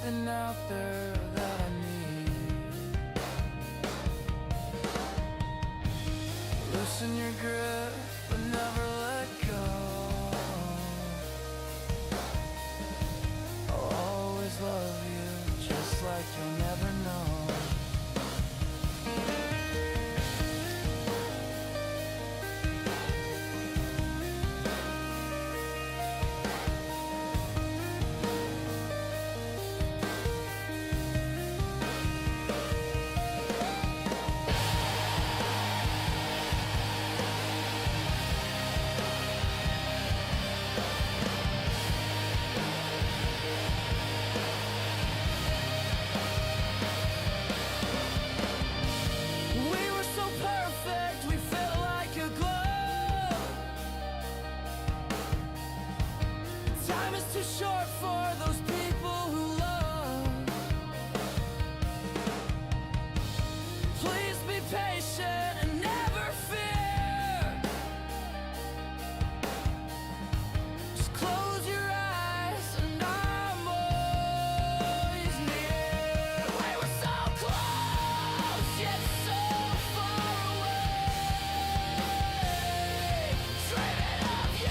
something out there that I need. Loosen your grip, but never let go. I'll always love you, just like you'll never know. Too short for those people who love. Please be patient and never fear. Just close your eyes and I'm always near. We were so close, yet so far away. Dreaming of you.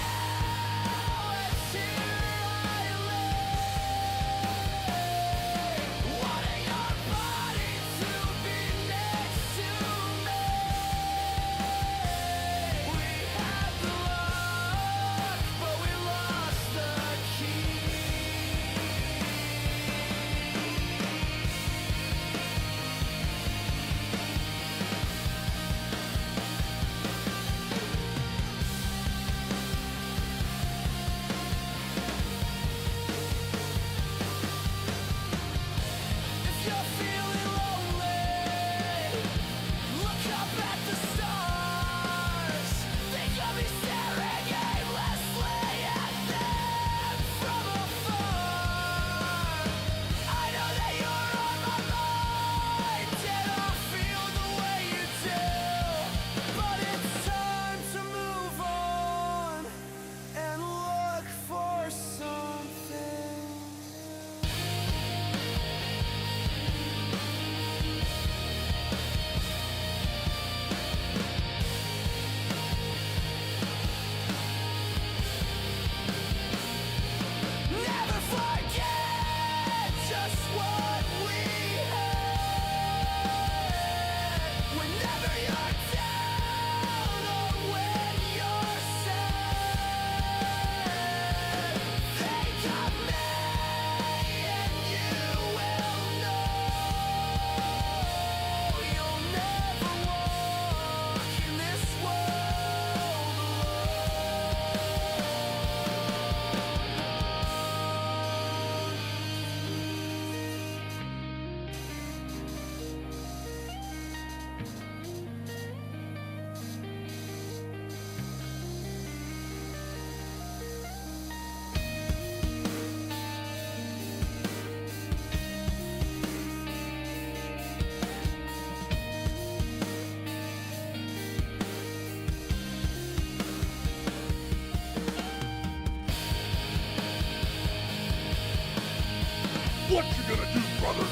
What you gonna do, brother?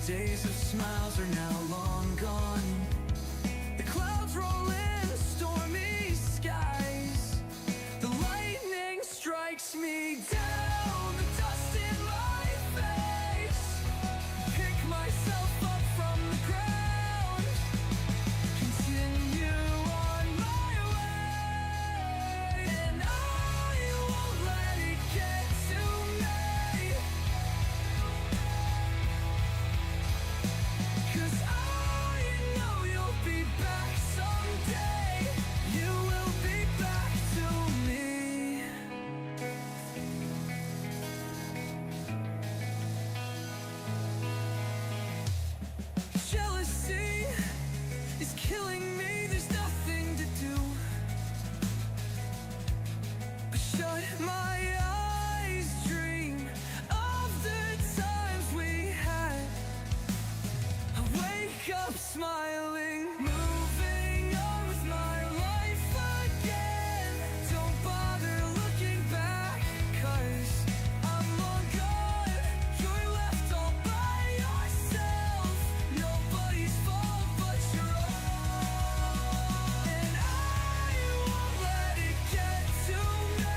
Days of smiles are now long gone. The clouds roll in stormy skies. The lightning strikes me down, the dust in my face. Pick myself up from the ground. killing me, there's nothing to do but shut my eyes, dream of the times we had. I wake up smiling, moving on with my life again. Don't bother looking back, 'cause I'm long gone. You're left all by yourself. Nobody's fault but your own. And I won't let it get to me,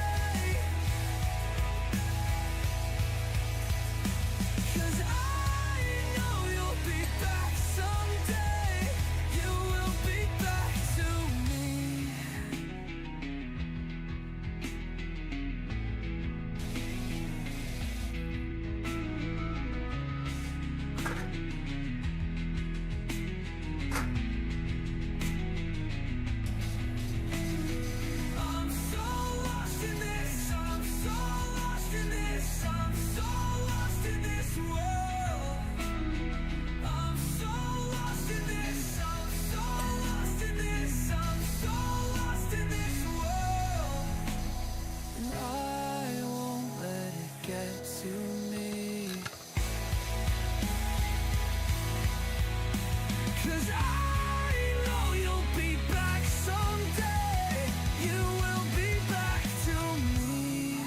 'cause I know you'll be back someday. You will be back to me. I'm so lost in this, I'm so lost in this, I'm so lost in this world. I'm so lost in this, I'm so lost in this, I'm so lost in this world. And I won't let it get to me, 'cause I know you'll be back someday. You will be back to me.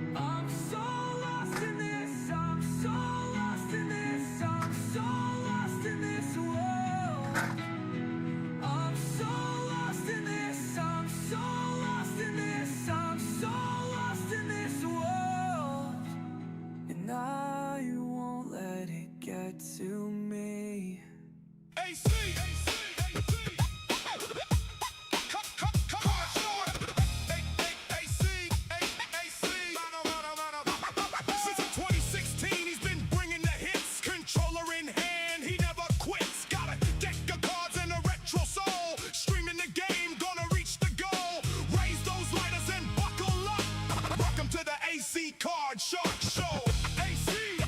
I'm so lost in this, I'm so lost in this, I'm so lost in this world. I'm so lost in this, I'm so lost in this, I'm so lost in this world. And I won't let it get to me. AC! Since 2016, he's been bringing the hits. Controller in hand, he never quits. Got a deck of cards and a retro soul. Streaming the game, gonna reach the goal. Raise those lighters and buckle up. Welcome to the AC Card Shark Show. AC!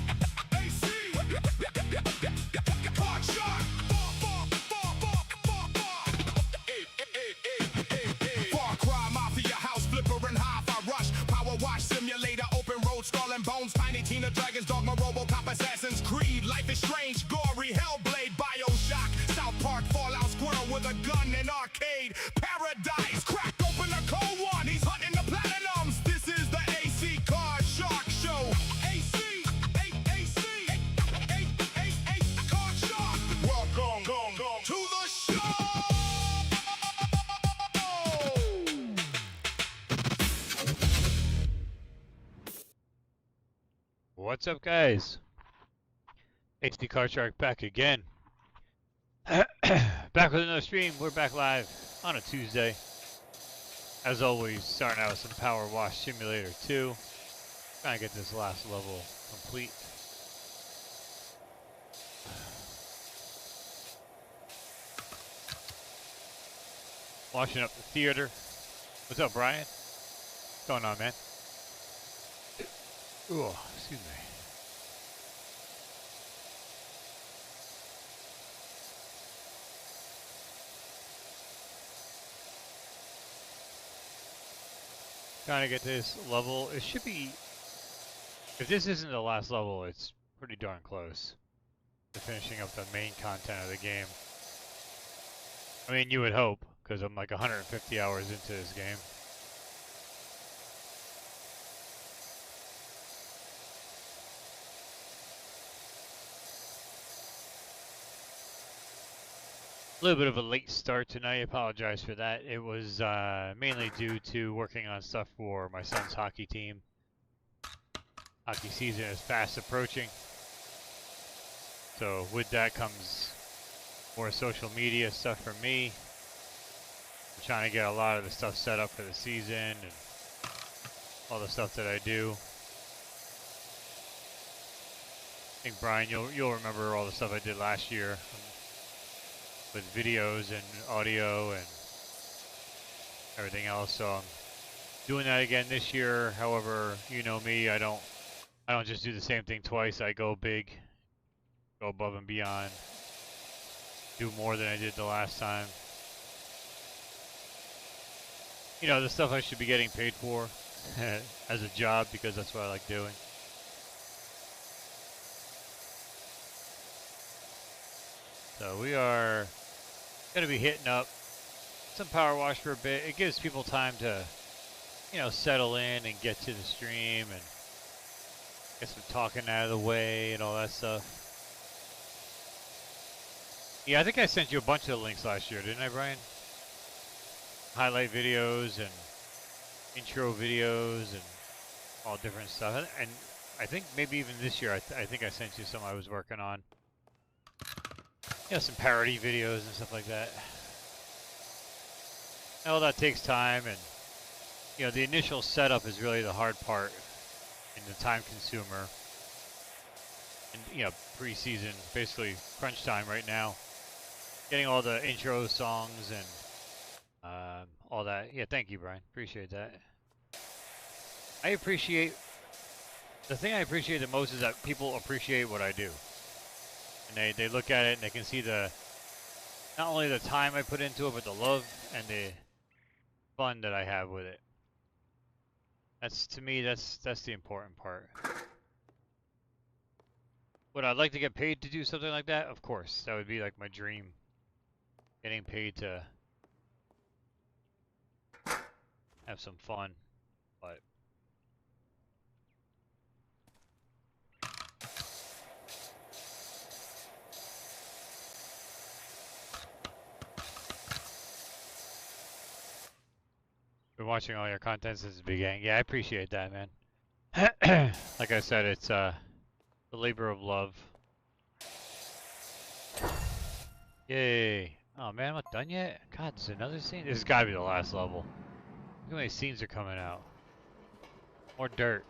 Card Shark! Far Cry Mafia, house flipper and half I rush. Power wash simulator, open road, skull and bones. Tiny Tina Dragons, Dogma, Robocop, Assassin's Creed. Life is strange, gory, Hellblade, Bioshock. South Park, Fallout Squirrel with a gun in arcade. Paradise, cracked open a cold one. He's hunting the platinums. This is the AC Card Shark Show. AC, Card Shark. Welcome to the show. What's up, guys? HD Card Shark back again. Back with another stream. We're back live on a Tuesday. As always, starting out with some Power Wash Simulator 2. Trying to get this last level complete. Washing up the theater. What's up, Brian? What's going on, man? Ooh, excuse me. Trying to get this level. It should be, if this isn't the last level, it's pretty darn close to finishing up the main content of the game. I mean, you would hope, because I'm like 150 hours into this game. A little bit of a late start tonight. I apologize for that. It was mainly due to working on stuff for my son's hockey team. Hockey season is fast approaching. So with that comes more social media stuff for me. I'm trying to get a lot of the stuff set up for the season and all the stuff that I do. I think, Brian, you'll remember all the stuff I did last year. with videos and audio and everything else. So I'm doing that again this year. However, you know me, I don't just do the same thing twice. I go big, go above and beyond, do more than I did the last time. You know, the stuff I should be getting paid for as a job, because that's what I like doing. So we are going to be hitting up some Power Wash for a bit. It gives people time to, you know, settle in and get to the stream and get some talking out of the way and all that stuff. Yeah, I think I sent you a bunch of links last year, didn't I, Brian? Highlight videos and intro videos and all different stuff. And I think maybe even this year, I think I sent you some I was working on. You know, some parody videos and stuff like that. And all that takes time, and you know, the initial setup is really the hard part and the time consumer. And you know, pre-season, basically crunch time right now. Getting all the intro songs and all that. Yeah, thank you, Brian. Appreciate that. I appreciate, the thing I appreciate the most is that people appreciate what I do. And they look at it and they can see the, not only the time I put into it, but the love and the fun that I have with it. That's, to me, that's the important part. Would I like to get paid to do something like that? Of course. That would be like my dream. Getting paid to have some fun. But been watching all your content since the beginning. Yeah, I appreciate that, man. Like I said, it's the labor of love. Yay. Oh man, I'm not done yet? God, there's another scene? This has got to be the last level. Look how many scenes are coming out. More dirt.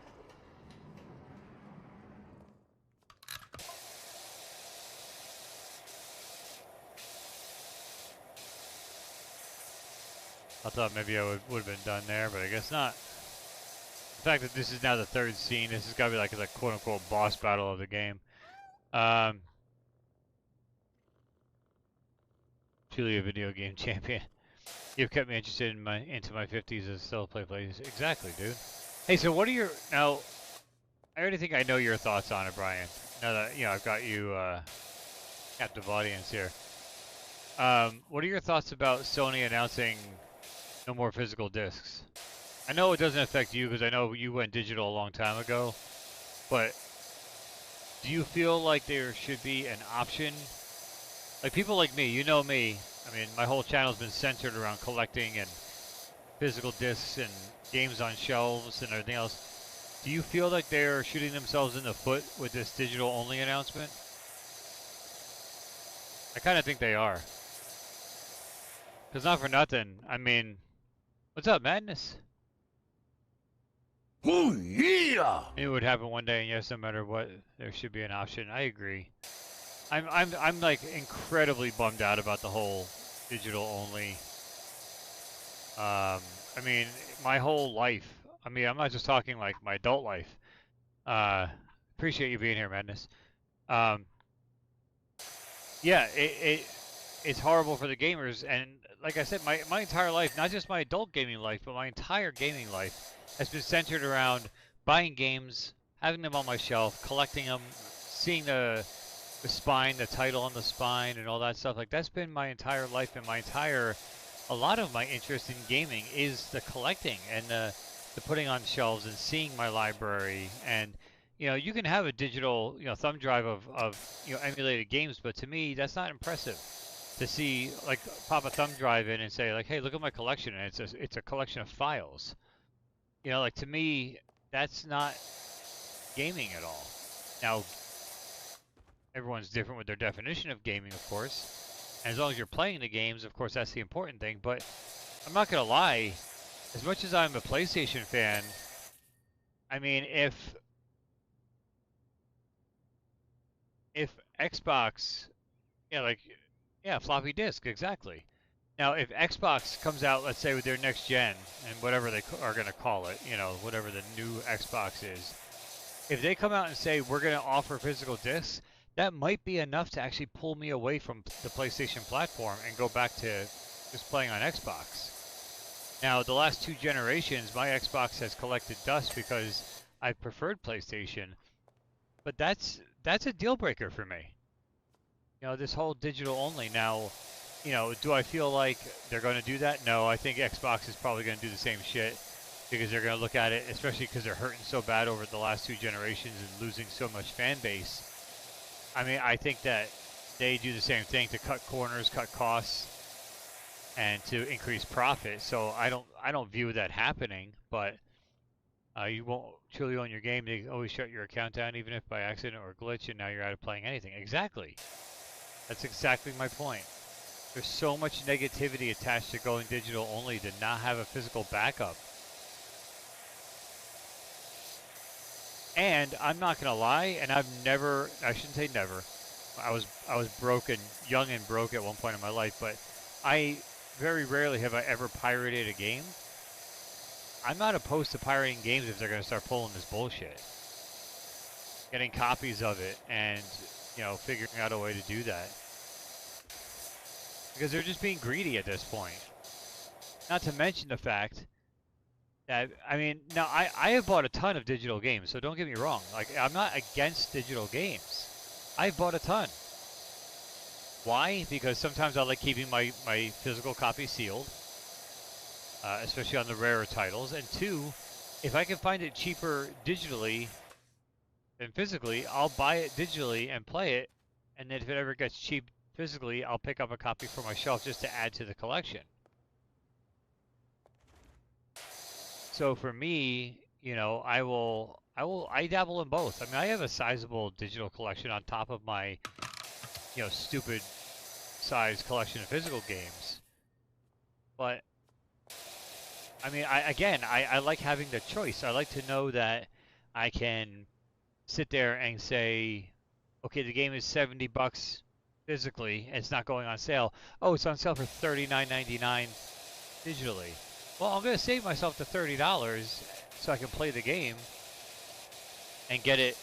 I thought maybe I would have been done there, but I guess not. The fact that this is now the third scene, this has got to be like the quote-unquote boss battle of the game. Truly a video game champion. You've kept me interested in into my 50s as still play plays. Exactly, dude. Hey, so what are your, now, I already think I know your thoughts on it, Brian. Now that, you know, I've got you captive audience here. What are your thoughts about Sony announcing no more physical discs? I know it doesn't affect you because I know you went digital a long time ago, but do you feel like there should be an option? Like people like me, you know me, I mean, my whole channel's been centered around collecting and physical discs and games on shelves and everything else. Do you feel like they're shooting themselves in the foot with this digital only announcement? I kind of think they are. Because not for nothing, I mean, what's up, Madness? Oh yeah! It would happen one day, and yes, no matter what, there should be an option. I agree. I'm like incredibly bummed out about the whole digital only. I mean, my whole life. I mean, I'm not just talking like my adult life. Appreciate you being here, Madness. Yeah, it's horrible for the gamers, and like I said, my entire life, not just my adult gaming life, but my entire gaming life has been centered around buying games, having them on my shelf, collecting them, seeing the spine, the title on the spine, and all that stuff. Like that's been my entire life, and a lot of my interest in gaming is the collecting and the putting on shelves and seeing my library. And you know, you can have a digital, you know, thumb drive of you know, emulated games, but to me, that's not impressive. To see, like, pop a thumb drive in and say, like, hey, look at my collection, and it's a collection of files. You know, like to me, that's not gaming at all. Now, everyone's different with their definition of gaming, of course. And as long as you're playing the games, of course, that's the important thing. But I'm not gonna lie, as much as I'm a PlayStation fan, I mean, if Xbox, you know, like Yeah, floppy disk, exactly. Now, if Xbox comes out, let's say with their next gen and whatever they are going to call it, you know, whatever the new Xbox is, if they come out and say we're going to offer physical discs, that might be enough to actually pull me away from the PlayStation platform and go back to just playing on Xbox. Now, the last 2 generations, my Xbox has collected dust because I preferred PlayStation, but that's a deal breaker for me. You know, this whole digital only now, you know, do I feel like they're going to do that? No, I think Xbox is probably going to do the same shit because they're going to look at it, especially because they're hurting so bad over the last 2 generations and losing so much fan base. I mean, I think that they do the same thing to cut corners, cut costs, and to increase profit. So I don't view that happening, but you won't truly own your game. They always shut your account down, even if by accident or glitch, and now you're out of playing anything. Exactly. That's exactly my point. There's so much negativity attached to going digital only to not have a physical backup. And I'm not gonna lie, and I shouldn't say never. I was broken, young and broke at one point in my life, but I very rarely have I ever pirated a game. I'm not opposed to pirating games if they're gonna start pulling this bullshit. Getting copies of it and, you know, figuring out a way to do that. Because they're just being greedy at this point. Not to mention the fact that, I mean, now I have bought a ton of digital games, so don't get me wrong. Like, I'm not against digital games. I've bought a ton. Why? Because sometimes I like keeping my physical copy sealed, especially on the rarer titles. And 2, if I can find it cheaper digitally than physically, I'll buy it digitally and play it. And then if it ever gets cheap physically, I'll pick up a copy for my shelf just to add to the collection. So for me, you know, I dabble in both. I mean, I have a sizable digital collection on top of my, you know, stupid size collection of physical games. But I mean, I like having the choice. I like to know that I can sit there and say, okay, the game is $70 physically, and it's not going on sale. Oh, it's on sale for $39.99 digitally. Well, I'm going to save myself the $30 so I can play the game and get it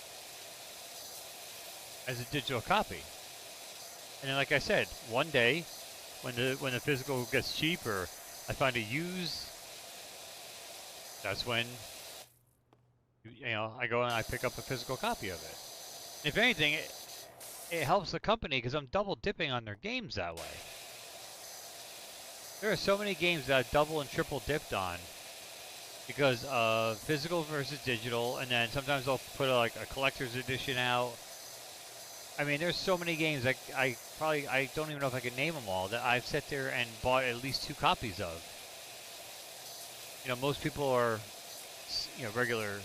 as a digital copy. And then, like I said, one day when the physical gets cheap or I find a used, that's when, you know, I go and I pick up a physical copy of it. If anything, it helps the company because I'm double dipping on their games that way. There are so many games that I've double and triple dipped on because of physical versus digital, and then sometimes they'll put like a collector's edition out. I mean, there's so many games I don't even know if I can name them all that I've sat there and bought at least 2 copies of. You know, most people are, you know, regular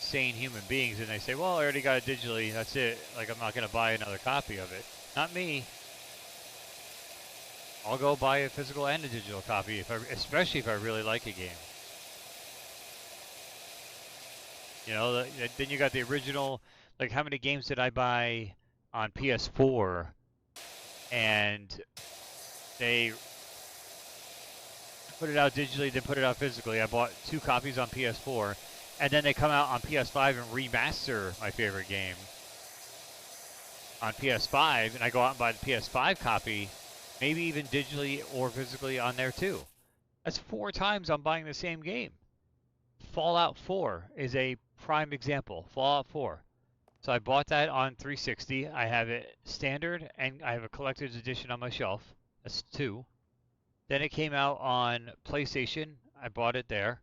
sane human beings, and they say, well, I already got it digitally, that's it. Like, I'm not going to buy another copy of it. Not me. I'll go buy a physical and a digital copy, especially if I really like a game. You know, then you got the original, like how many games did I buy on PS4 and they put it out digitally, then put it out physically. I bought 2 copies on PS4, and then they come out on PS5 and remaster my favorite game on PS5, and I go out and buy the PS5 copy, maybe even digitally or physically on there too. That's 4 times I'm buying the same game. Fallout 4 is a prime example. Fallout 4. So I bought that on 360. I have it standard, and I have a collector's edition on my shelf. That's 2. Then it came out on PlayStation. I bought it there.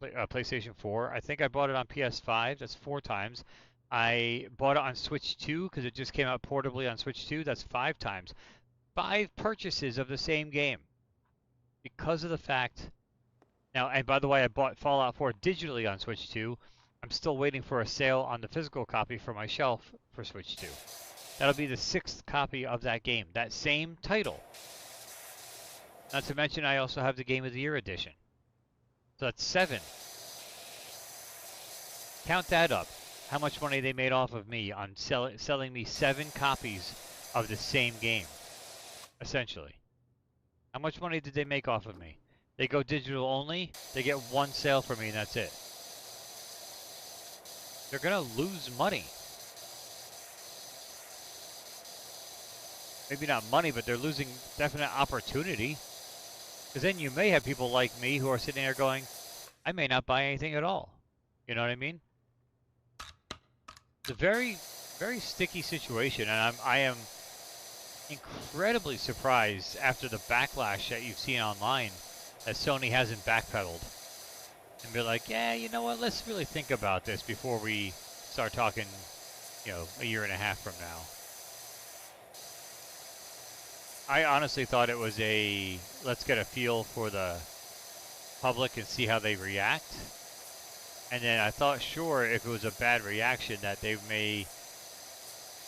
PlayStation 4. I think I bought it on PS5. That's 4 times. I bought it on Switch 2 because it just came out portably on Switch 2. That's 5 times. 5 purchases of the same game because of the fact. Now, and by the way, I bought Fallout 4 digitally on Switch 2. I'm still waiting for a sale on the physical copy for my shelf for Switch 2. That'll be the 6th copy of that game, that same title. Not to mention, I also have the Game of the Year edition. So that's 7. Count that up. How much money they made off of me on selling me 7 copies of the same game, essentially. How much money did they make off of me? They go digital only, they get one sale from me and that's it. They're gonna lose money. Maybe not money, but they're losing definite opportunity. Because then you may have people like me who are sitting there going, I may not buy anything at all. You know what I mean? It's a very, very sticky situation, and I am incredibly surprised after the backlash that you've seen online that Sony hasn't backpedaled and be like, yeah, you know what, let's really think about this before we start talking, you know, a year and a half from now. I honestly thought it was a, let's get a feel for the public and see how they react. And then I thought, sure, if it was a bad reaction, that they may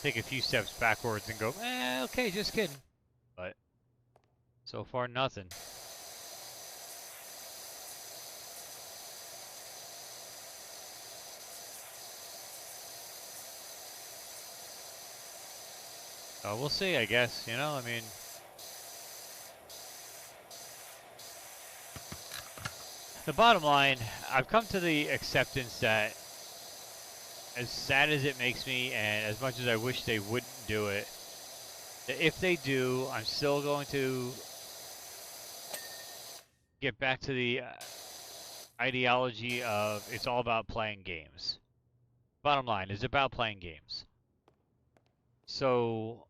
take a few steps backwards and go, okay, just kidding. But so far, nothing. We'll see, I guess. You know, I mean, the bottom line, I've come to the acceptance that as sad as it makes me and as much as I wish they wouldn't do it, that if they do, I'm still going to get back to the ideology of it's all about playing games. Bottom line, it's about playing games. So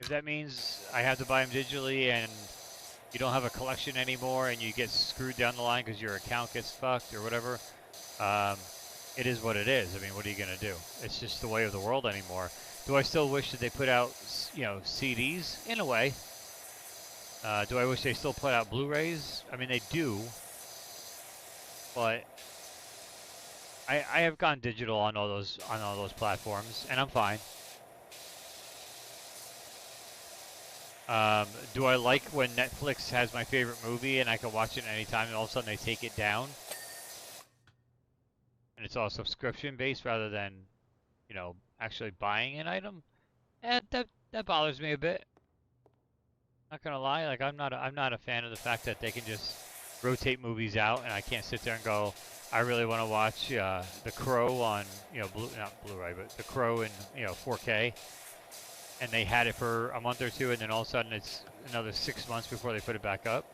if that means I have to buy them digitally and you don't have a collection anymore and you get screwed down the line because your account gets fucked or whatever, it is what it is. I mean, what are you going to do? It's just the way of the world anymore. Do I still wish that they put out, you know, CDs? In a way. Do I wish they still put out Blu-rays? I mean, they do. But I have gone digital on all those platforms, and I'm fine. Do I like when Netflix has my favorite movie and I can watch it anytime and all of a sudden they take it down? And it's all subscription based rather than, you know, actually buying an item? That bothers me a bit. Not gonna lie, like I'm not a fan of the fact that they can just rotate movies out and I can't sit there and go, I really want to watch The Crow on, you know, not Blu-ray, but The Crow in, you know, 4K. And they had it for a month or two, and then all of a sudden it's another 6 months before they put it back up.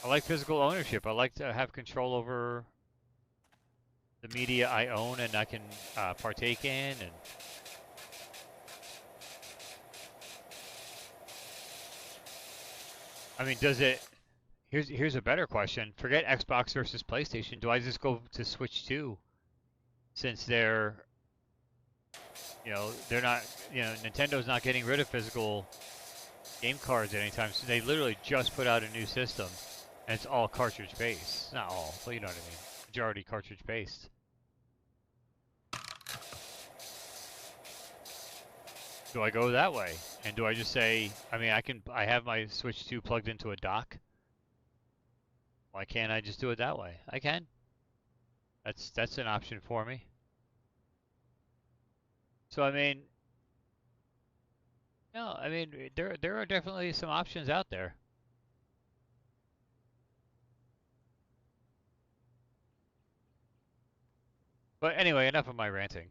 I like physical ownership. I like to have control over the media I own and I can partake in. And I mean, does it? Here's a better question. Forget Xbox versus PlayStation. Do I just go to Switch 2 since they're, you know, they're not, you know, Nintendo's not getting rid of physical game cards anytime soon. They literally just put out a new system, and it's all cartridge based. Not all, but you know what I mean. Majority cartridge based. Do I go that way? And do I just say, I mean, I have my Switch 2 plugged into a dock. Why can't I just do it that way? I can. That's an option for me. So I mean, no, I mean there are definitely some options out there. But anyway, enough of my ranting.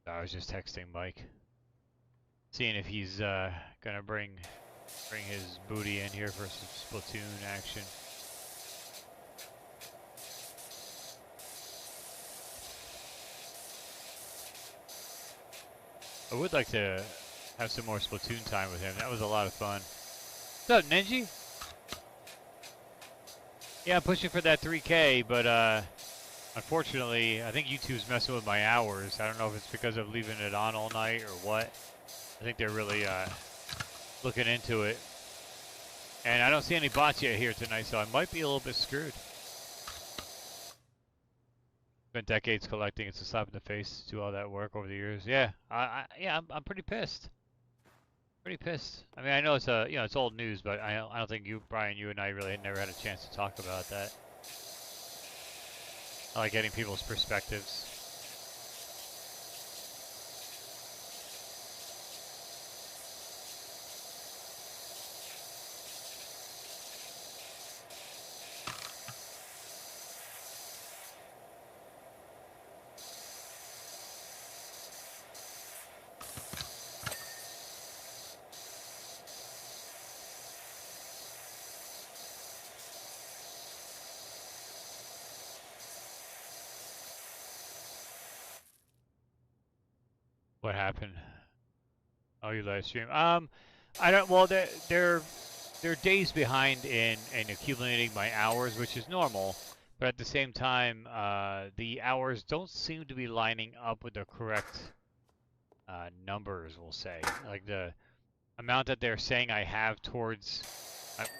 I was just texting Mike, seeing if he's gonna bring his booty in here for some Splatoon action. I would like to have some more Splatoon time with him. That was a lot of fun. What's up, Ninja? Yeah, I'm pushing for that 3K, but unfortunately, I think YouTube's messing with my hours. I don't know if it's because of leaving it on all night or what. I think they're really looking into it. And I don't see any bots yet here tonight, so I might be a little bit screwed. Spent decades collecting. It's a slap in the face to do all that work over the years. Yeah, I'm pretty pissed. Pretty pissed. I mean, I know it's it's old news, but I don't think you, Brian, you and I really never had a chance to talk about that. I like getting people's perspectives. What happened? Oh, you live stream. I don't. Well, they're days behind in accumulating my hours, which is normal. But at the same time, the hours don't seem to be lining up with the correct numbers. We'll say, like the amount that they're saying I have towards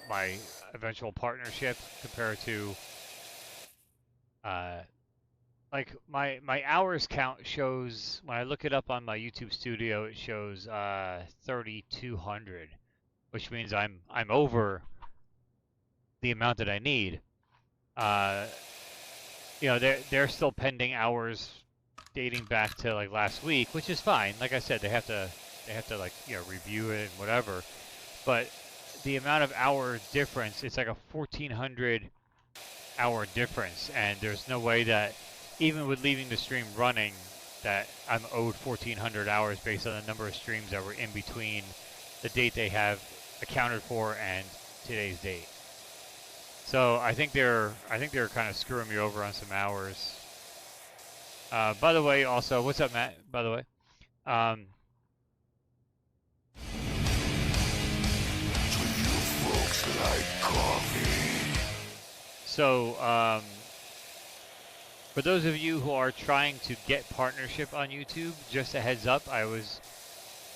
my eventual partnership compared to like my hours count shows when I look it up on my YouTube Studio, it shows 3,200, which means I'm over the amount that I need. You know, they're still pending hours dating back to like last week, which is fine. Like I said, they have to like, you know, review it and whatever. But the amount of hour difference, it's like a 1,400 hour difference, and there's no way that even with leaving the stream running that I'm owed 1,400 hours based on the number of streams that were in between the date they have accounted for and today's date. So I think they're kind of screwing me over on some hours. By the way, also, what's up, Matt? By the way, so for those of you who are trying to get partnership on YouTube, just a heads up, I was,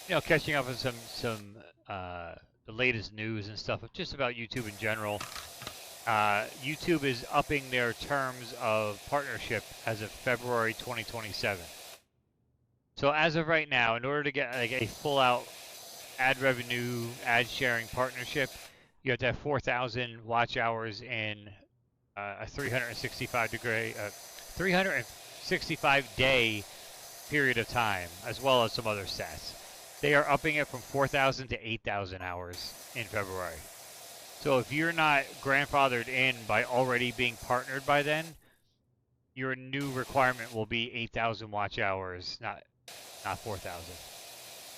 you know, catching up on some the latest news and stuff just about YouTube in general. YouTube is upping their terms of partnership as of February 2027. So as of right now, in order to get like a full-out ad revenue, ad sharing partnership, you have to have 4,000 watch hours in a 365 day period of time, as well as some other stats. They are upping it from 4,000 to 8,000 hours in February. So if you're not grandfathered in by already being partnered by then, your new requirement will be 8,000 watch hours, not 4,000.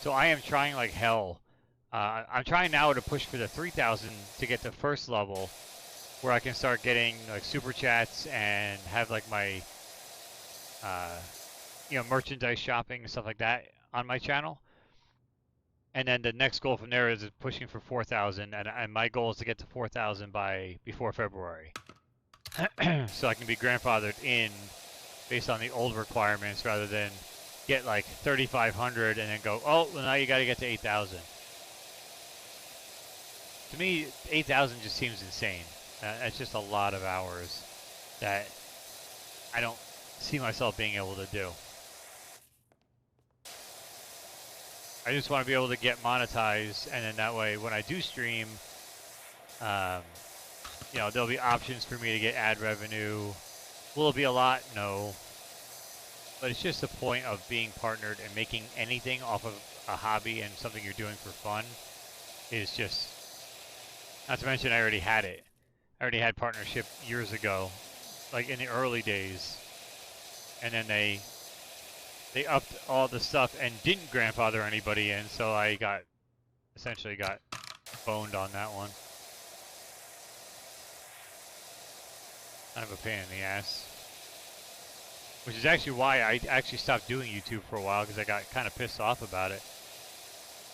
So I am trying like hell. I'm trying now to push for the 3,000 to get to first level, where I can start getting like super chats and have like my, you know, merchandise shopping and stuff like that on my channel. And then the next goal from there is pushing for 4,000, and my goal is to get to 4,000 before February, so I can be grandfathered in based on the old requirements rather than get like 3,500 and then go, oh, well now you got to get to 8,000. To me, 8,000 just seems insane. It's just a lot of hours that I don't see myself being able to do. I just want to be able to get monetized, and then that way when I do stream, you know, there'll be options for me to get ad revenue. Will it be a lot? No. But it's just the point of being partnered and making anything off of a hobby and something you're doing for fun is just, not to mention I already had it. I already had partnership years ago, like in the early days, and then they upped all the stuff and didn't grandfather anybody in, so I essentially got boned on that one. Kind of a pain in the ass. Which is actually why I actually stopped doing YouTube for a while, because I got kind of pissed off about it.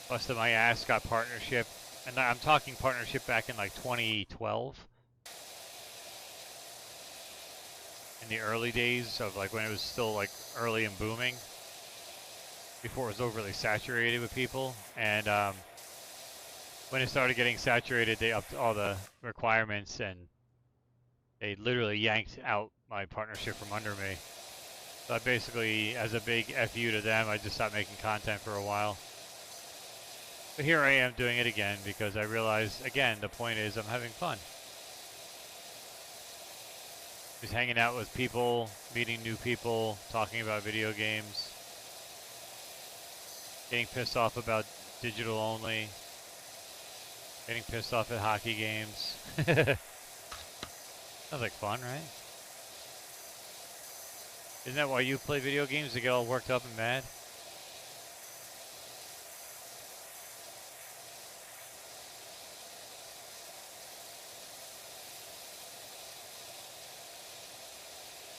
Busted my ass, got partnership, and I'm talking partnership back in like 2012. In the early days of like when it was still like early and booming, before it was overly saturated with people, and when it started getting saturated, they upped all the requirements and they literally yanked out my partnership from under me. So I basically, as a big FU to them, I just stopped making content for a while. But here I am doing it again because I realized, again, the point is I'm having fun. Just hanging out with people, meeting new people, talking about video games, getting pissed off about digital only, getting pissed off at hockey games. Sounds like fun, right? Isn't that why you play video games, to get all worked up and mad?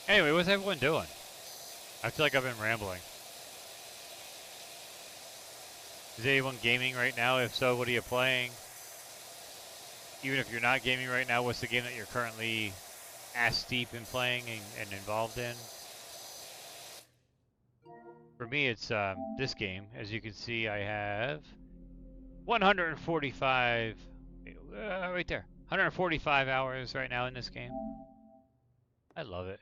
Anyway, what's everyone doing? I feel like I've been rambling. Is anyone gaming right now? If so, what are you playing? Even if you're not gaming right now, what's the game that you're currently ass deep in playing and involved in? For me, it's this game. As you can see, I have 145, right there, 145 hours right now in this game. I love it.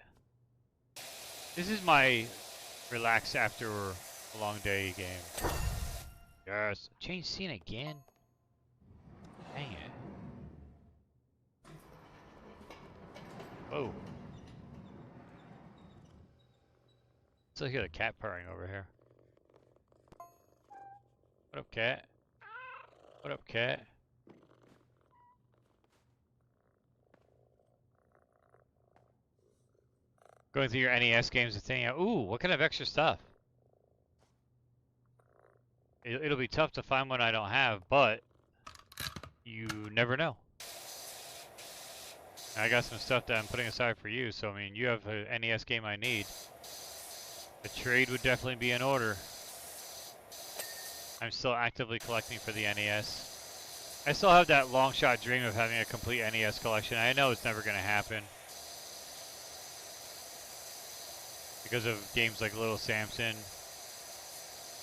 This is my relax after a long day game. Yes. Change scene again? Dang it. Whoa. Let's look at a cat purring over here. What up, cat? What up, cat? Going through your NES games and thinking, ooh, what kind of extra stuff? It'll be tough to find one I don't have, but you never know. I got some stuff that I'm putting aside for you, so I mean, you have an NES game I need. A trade would definitely be in order. I'm still actively collecting for the NES. I still have that long shot dream of having a complete NES collection. I know it's never going to happen. Because of games like Little Samson,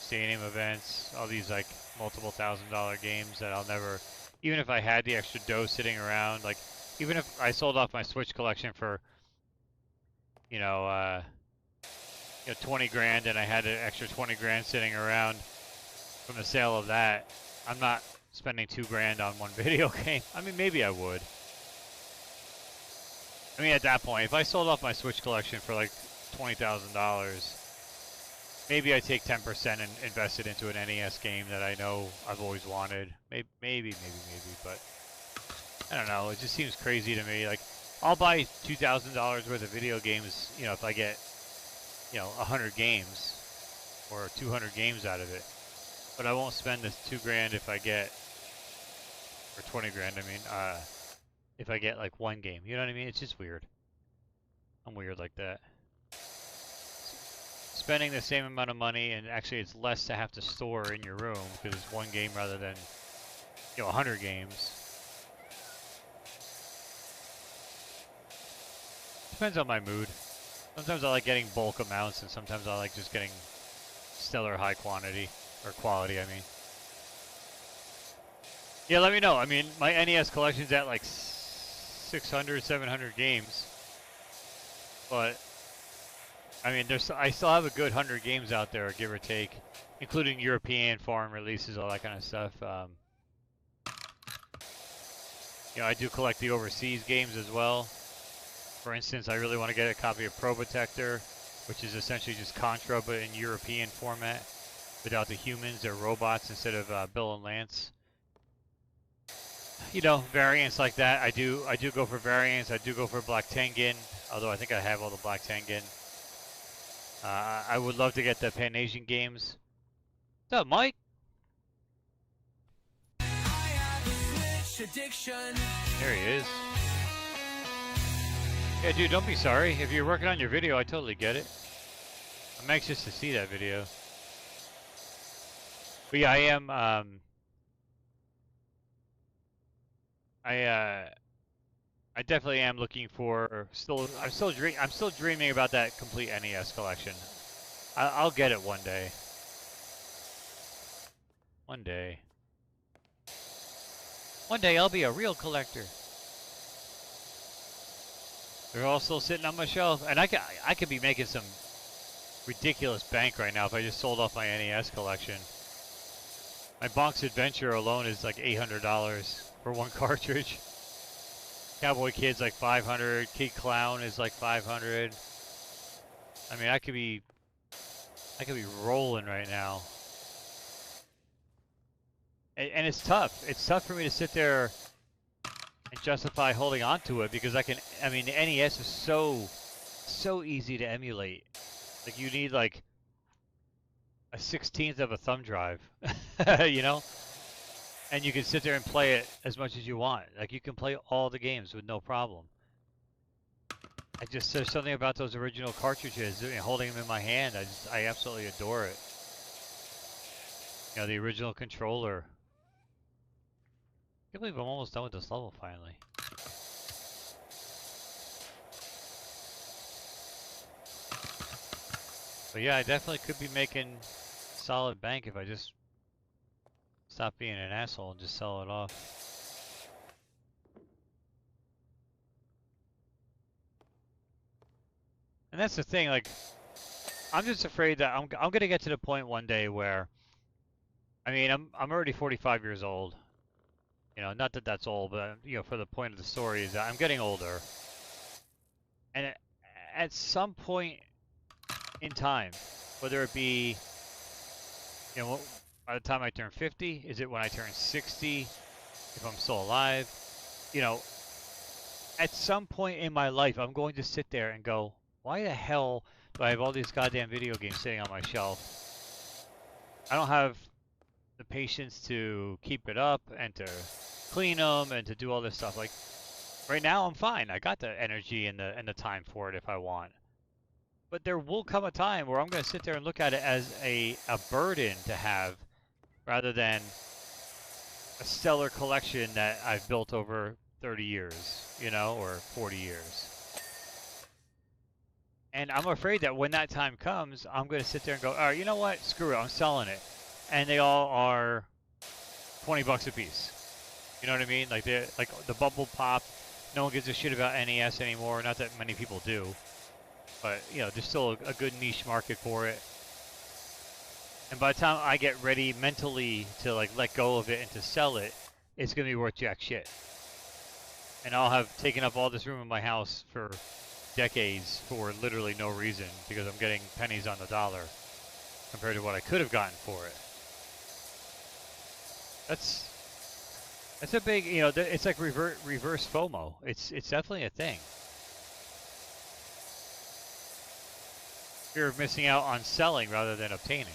Stadium Events, all these like multiple $1,000 games that I'll never, even if I had the extra dough sitting around, like even if I sold off my Switch collection for, you know, 20 grand and I had an extra 20 grand sitting around from the sale of that, I'm not spending 2 grand on one video game. I mean, maybe I would. I mean, at that point, if I sold off my Switch collection for like $20,000, maybe I take 10% and invest it into an NES game that I know I've always wanted. Maybe, but I don't know. It just seems crazy to me. Like, I'll buy $2,000 worth of video games, you know, if I get, 100 games or 200 games out of it. But I won't spend this 2 grand if I get, or 20 grand, I mean, if I get like one game. You know what I mean? It's just weird. I'm weird like that. Spending the same amount of money, and actually it's less to have to store in your room because it's one game rather than 100 games. Depends on my mood. Sometimes I like getting bulk amounts, and sometimes I like just getting stellar high quantity or quality. I mean, yeah. Let me know. I mean, my NES collection's at like 600, 700 games, but I mean, I still have a good 100 games out there, give or take, including European, foreign releases, all that kind of stuff. I do collect the overseas games as well. For instance, I really want to get a copy of Probotector, which is essentially just Contra, but in European format, without the humans. They're robots instead of Bill and Lance. Variants like that. I do go for variants. I do go for Black Tengen, although I think I have all the Black Tengen. I would love to get the Pan Asian games. What's up, Mike? There he is. Yeah, dude, don't be sorry. If you're working on your video, I totally get it. I'm anxious to see that video. But yeah, I am. I definitely am looking for. I'm still dreaming about that complete NES collection. I'll get it one day. One day. One day I'll be a real collector. They're all still sitting on my shelf, and I could be making some ridiculous bank right now if I just sold off my NES collection. My Bonk's Adventure alone is like $800 for one cartridge. Cowboy Kid's like 500. Kid Clown is like 500. I mean, I could be rolling right now. And it's tough. It's tough for me to sit there and justify holding on to it because I mean, the NES is so easy to emulate. Like, you need like a 16th of a thumb drive, you know? And you can sit there and play it as much as you want. Like, you can play all the games with no problem. There's something about those original cartridges, holding them in my hand, I absolutely adore it. You know, the original controller. I can't believe I'm almost done with this level finally. But yeah, I definitely could be making solid bank if I just stop being an asshole and just sell it off. And that's the thing, like, I'm just afraid that I'm gonna get to the point one day where, I mean, I'm already 45 years old. You know, not that that's old, but, you know, for the point of the story is that I'm getting older. And at some point in time, whether it be, you know, by the time I turn 50, is it when I turn 60, if I'm still alive, you know, at some point in my life, I'm going to sit there and go, why the hell do I have all these goddamn video games sitting on my shelf? I don't have the patience to keep it up and to clean them and to do all this stuff. Like, right now I'm fine. I got the energy and the time for it if I want. But there will come a time where I'm going to sit there and look at it as a burden to have rather than a stellar collection that I've built over 30 years, you know, or 40 years. And I'm afraid that when that time comes, I'm going to sit there and go, all right, you know what? Screw it. I'm selling it. And they all are 20 bucks a piece. You know what I mean? Like the Bubble Pop, no one gives a shit about NES anymore. Not that many people do. But, you know, there's still a good niche market for it. And by the time I get ready mentally to, like, let go of it and to sell it, it's going to be worth jack shit. And I'll have taken up all this room in my house for decades for literally no reason because I'm getting pennies on the dollar compared to what I could have gotten for it. That's a big, you know, it's like reverse FOMO. It's definitely a thing. Fear of missing out on selling rather than obtaining.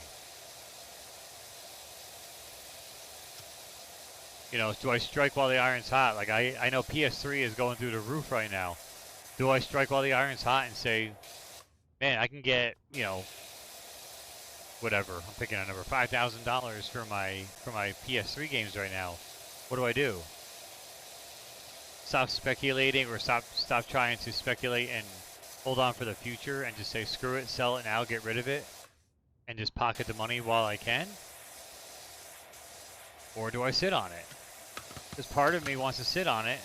You know, do I strike while the iron's hot? Like, I know PS3 is going through the roof right now. Do I strike while the iron's hot and say, man, I can get, you know, whatever, I'm picking a number, $5,000 for my PS3 games right now. What do I do? Stop speculating or stop trying to speculate and hold on for the future and just say screw it, sell it now, get rid of it, and just pocket the money while I can? Or do I sit on it? Because part of me wants to sit on it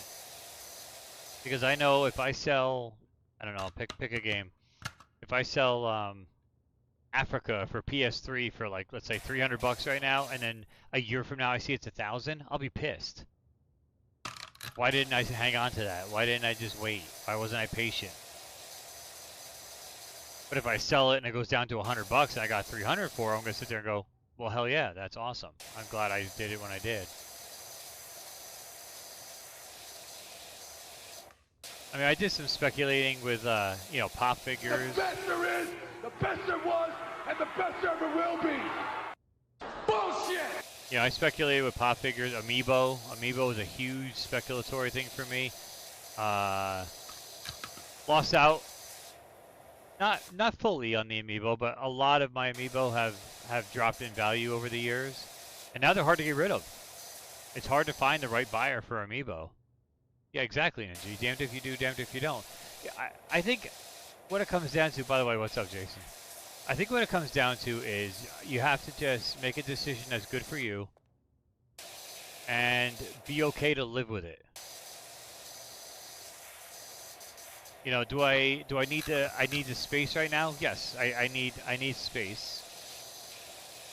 because I know if I sell, I don't know, pick a game. If I sell Africa for PS3 for, like, let's say 300 bucks right now, and then a year from now I see it's 1,000, I'll be pissed. Why didn't I hang on to that? Why didn't I just wait? Why wasn't I patient? But if I sell it and it goes down to 100 bucks and I got 300 for it, I'm going to sit there and go, well, hell yeah, that's awesome. I'm glad I did it when I did. I mean, I did some speculating with, you know, pop figures. The best there is, the best there was, and the best there ever will be. Bullshit! You know, I speculated with pop figures. Amiibo. Amiibo was a huge speculatory thing for me. Lost out. Not fully on the Amiibo, but a lot of my Amiibo have dropped in value over the years. And now they're hard to get rid of. It's hard to find the right buyer for Amiibo. Yeah, exactly, Ninja. Damned if you do, damned if you don't. Yeah, I think what it comes down to, by the way, what's up, Jason? I think what it comes down to is you have to just make a decision that's good for you and be okay to live with it. You know, do I need the space right now? Yes, I need space.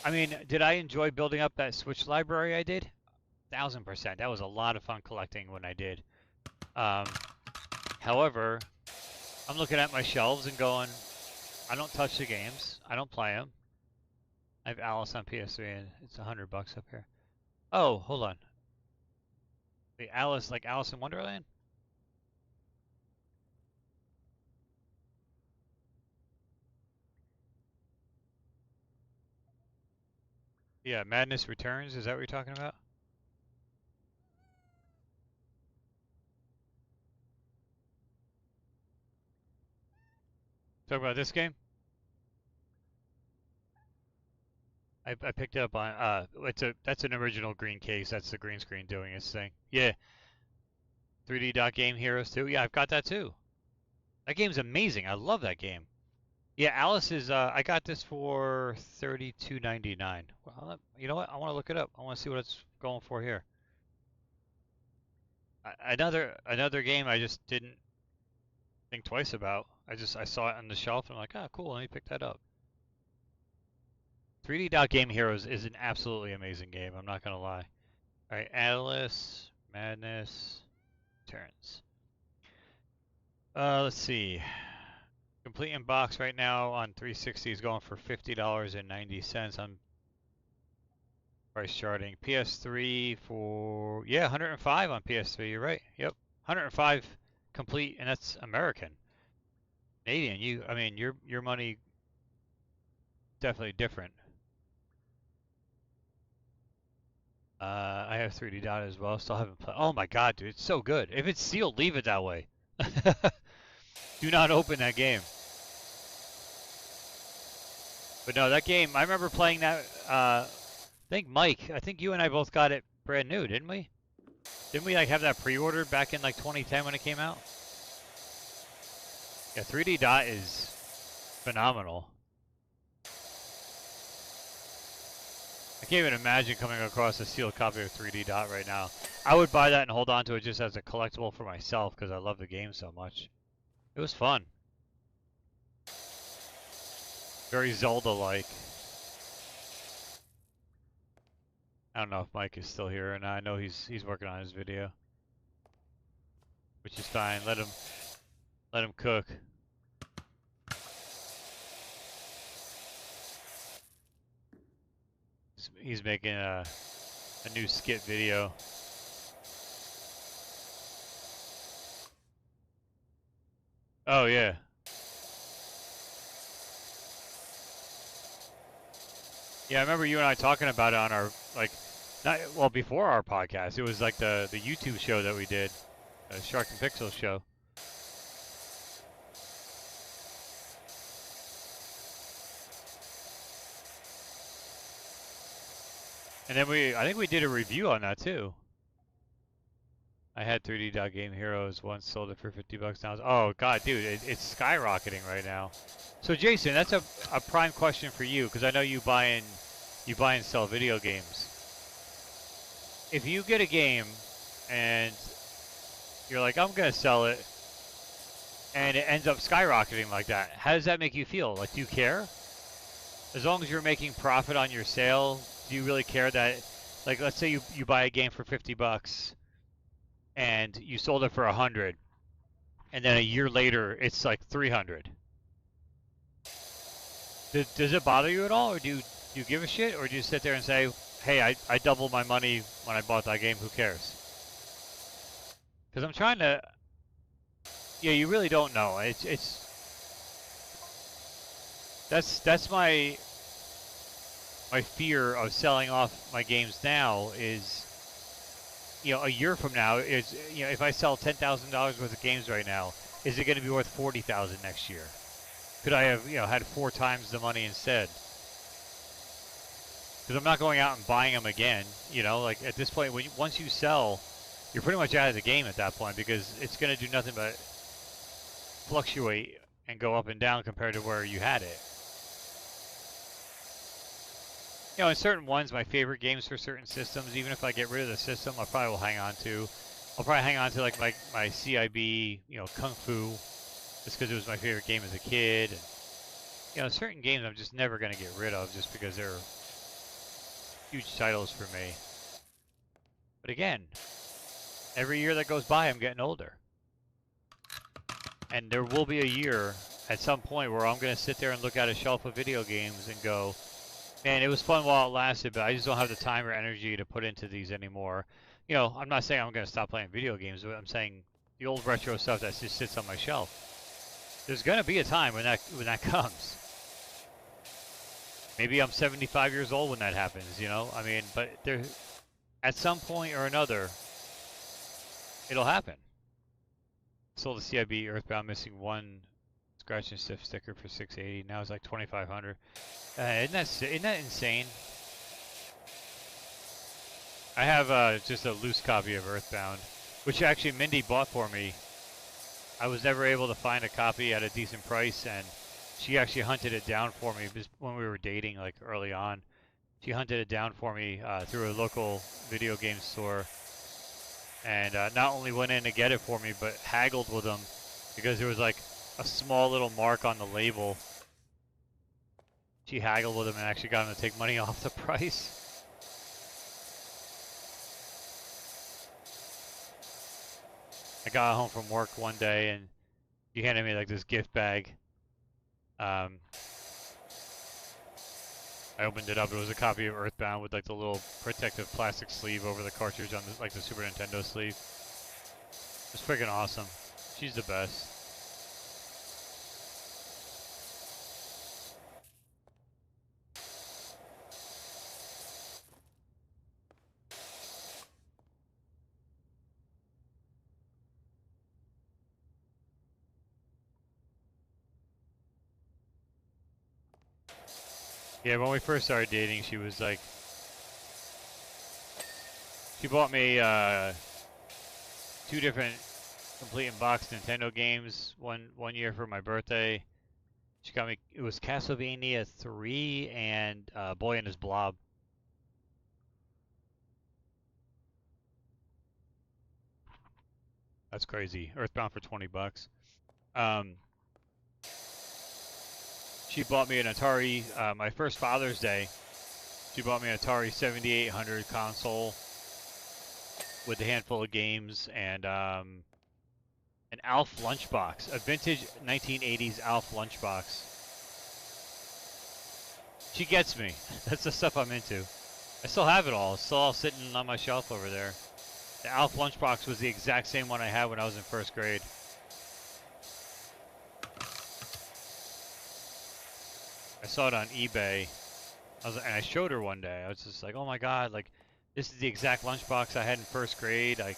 I mean, did I enjoy building up that Switch library I did? 1000%. That was a lot of fun collecting when I did. However, I'm looking at my shelves and going, I don't touch the games. I don't play them. I have Alice on PS3 and it's $100 up here. Oh, hold on. The Alice, like Alice in Wonderland? Yeah, Madness Returns. Is that what you're talking about? Talk about this game? I picked it up on that's an original green case. That's the green screen doing its thing. Yeah. 3D Dot Game Heroes 2. Yeah, I've got that too. That game's amazing. I love that game. Yeah, Alice is I got this for $32.99. Well, you know what? I want to look it up. I want to see what it's going for here. Another game I just didn't think twice about. I saw it on the shelf and I'm like, "Ah, cool. Let me pick that up." 3D Dot Game Heroes is an absolutely amazing game. I'm not gonna lie. All right, Alice Madness Returns. Let's see. Complete in box right now on 360 is going for $50.90 on price charting. PS3 for 105 on PS3. You're right. Yep, 105 complete, and that's American. Canadian. I mean, your money definitely different. I have 3D Dot as well. Still haven't played. Oh my god, dude, it's so good. If it's sealed, leave it that way. Do not open that game. But no, that game, I remember playing that. I think Mike, I think you and I both got it brand new, didn't we? Didn't we like have that pre-ordered back in like 2010 when it came out? Yeah, 3D Dot is phenomenal. I can't even imagine coming across a sealed copy of 3D Dot right now. I would buy that and hold on to it just as a collectible for myself because I love the game so much. It was fun. Very Zelda-like. I don't know if Mike is still here, and I know he's working on his video, which is fine. Let him cook. He's making a new skit video. Oh yeah. Yeah, I remember you and I talking about it on our before our podcast. It was like the YouTube show that we did, the Shark and Pixels show. And then I think we did a review on that too. I had 3D Dot Game Heroes once, sold it for $50 now. Oh god, dude, it's skyrocketing right now. So Jason, that's a prime question for you because I know you buy and sell video games. If you get a game and you're like, I'm gonna sell it, and it ends up skyrocketing like that, how does that make you feel? Like, do you care? As long as you're making profit on your sale, do you really care that, like, let's say you buy a game for $50 and you sold it for 100, and then a year later it's like 300. Does it bother you at all, or do you give a shit, or do you sit there and say, hey, I doubled my money when I bought that game, who cares? Because I'm trying to, yeah, you really don't know. That's my fear of selling off my games now is, a year from now is, if I sell $10,000 worth of games right now, is it going to be worth $40,000 next year? Could I have, had 4 times the money instead? Because I'm not going out and buying them again. Like at this point, once you sell, you're pretty much out of the game at that point because it's going to do nothing but fluctuate and go up and down compared to where you had it. In certain ones, my favorite games for certain systems, even if I get rid of the system, I probably will hang on to. I'll probably hang on to like my CIB, Kung Fu, just because it was my favorite game as a kid. And, certain games I'm just never going to get rid of just because they're huge titles for me. But again, every year that goes by, I'm getting older. And there will be a year at some point where I'm going to sit there and look at a shelf of video games and go, man, it was fun while it lasted, but I just don't have the time or energy to put into these anymore. You know, I'm not saying I'm going to stop playing video games, but I'm saying the old retro stuff that just sits on my shelf. There's going to be a time when that comes. Maybe I'm 75 years old when that happens, you know? I mean, but there, at some point or another, it'll happen. Sold a CIB Earthbound missing one scratch and sniff sticker for $680. Now it's like $2,500. Isn't that insane? I have just a loose copy of Earthbound, which actually Mindy bought for me. I was never able to find a copy at a decent price, and she actually hunted it down for me when we were dating, like early on. She hunted it down for me through a local video game store, and not only went in to get it for me, but haggled with them because there was like a small little mark on the label. She haggled with him and actually got him to take money off the price. I got home from work one day and he handed me like this gift bag. I opened it up. It was a copy of Earthbound with like the little protective plastic sleeve over the cartridge on the, like the Super Nintendo sleeve. It's freaking awesome. She's the best. Yeah, when we first started dating, she was like, she bought me 2 different complete and boxed Nintendo games one year for my birthday. She got me, it was Castlevania 3 and Boy and His Blob. That's crazy. Earthbound for $20. She bought me an Atari, my first Father's Day. She bought me an Atari 7800 console with a handful of games and an Alf lunchbox, a vintage 1980s Alf lunchbox. She gets me. That's the stuff I'm into. I still have it all. It's still all sitting on my shelf over there. The Alf lunchbox was the exact same one I had when I was in first grade. I saw it on eBay. And I showed her one day. I was just like, "Oh my God! Like, this is the exact lunchbox I had in first grade. Like,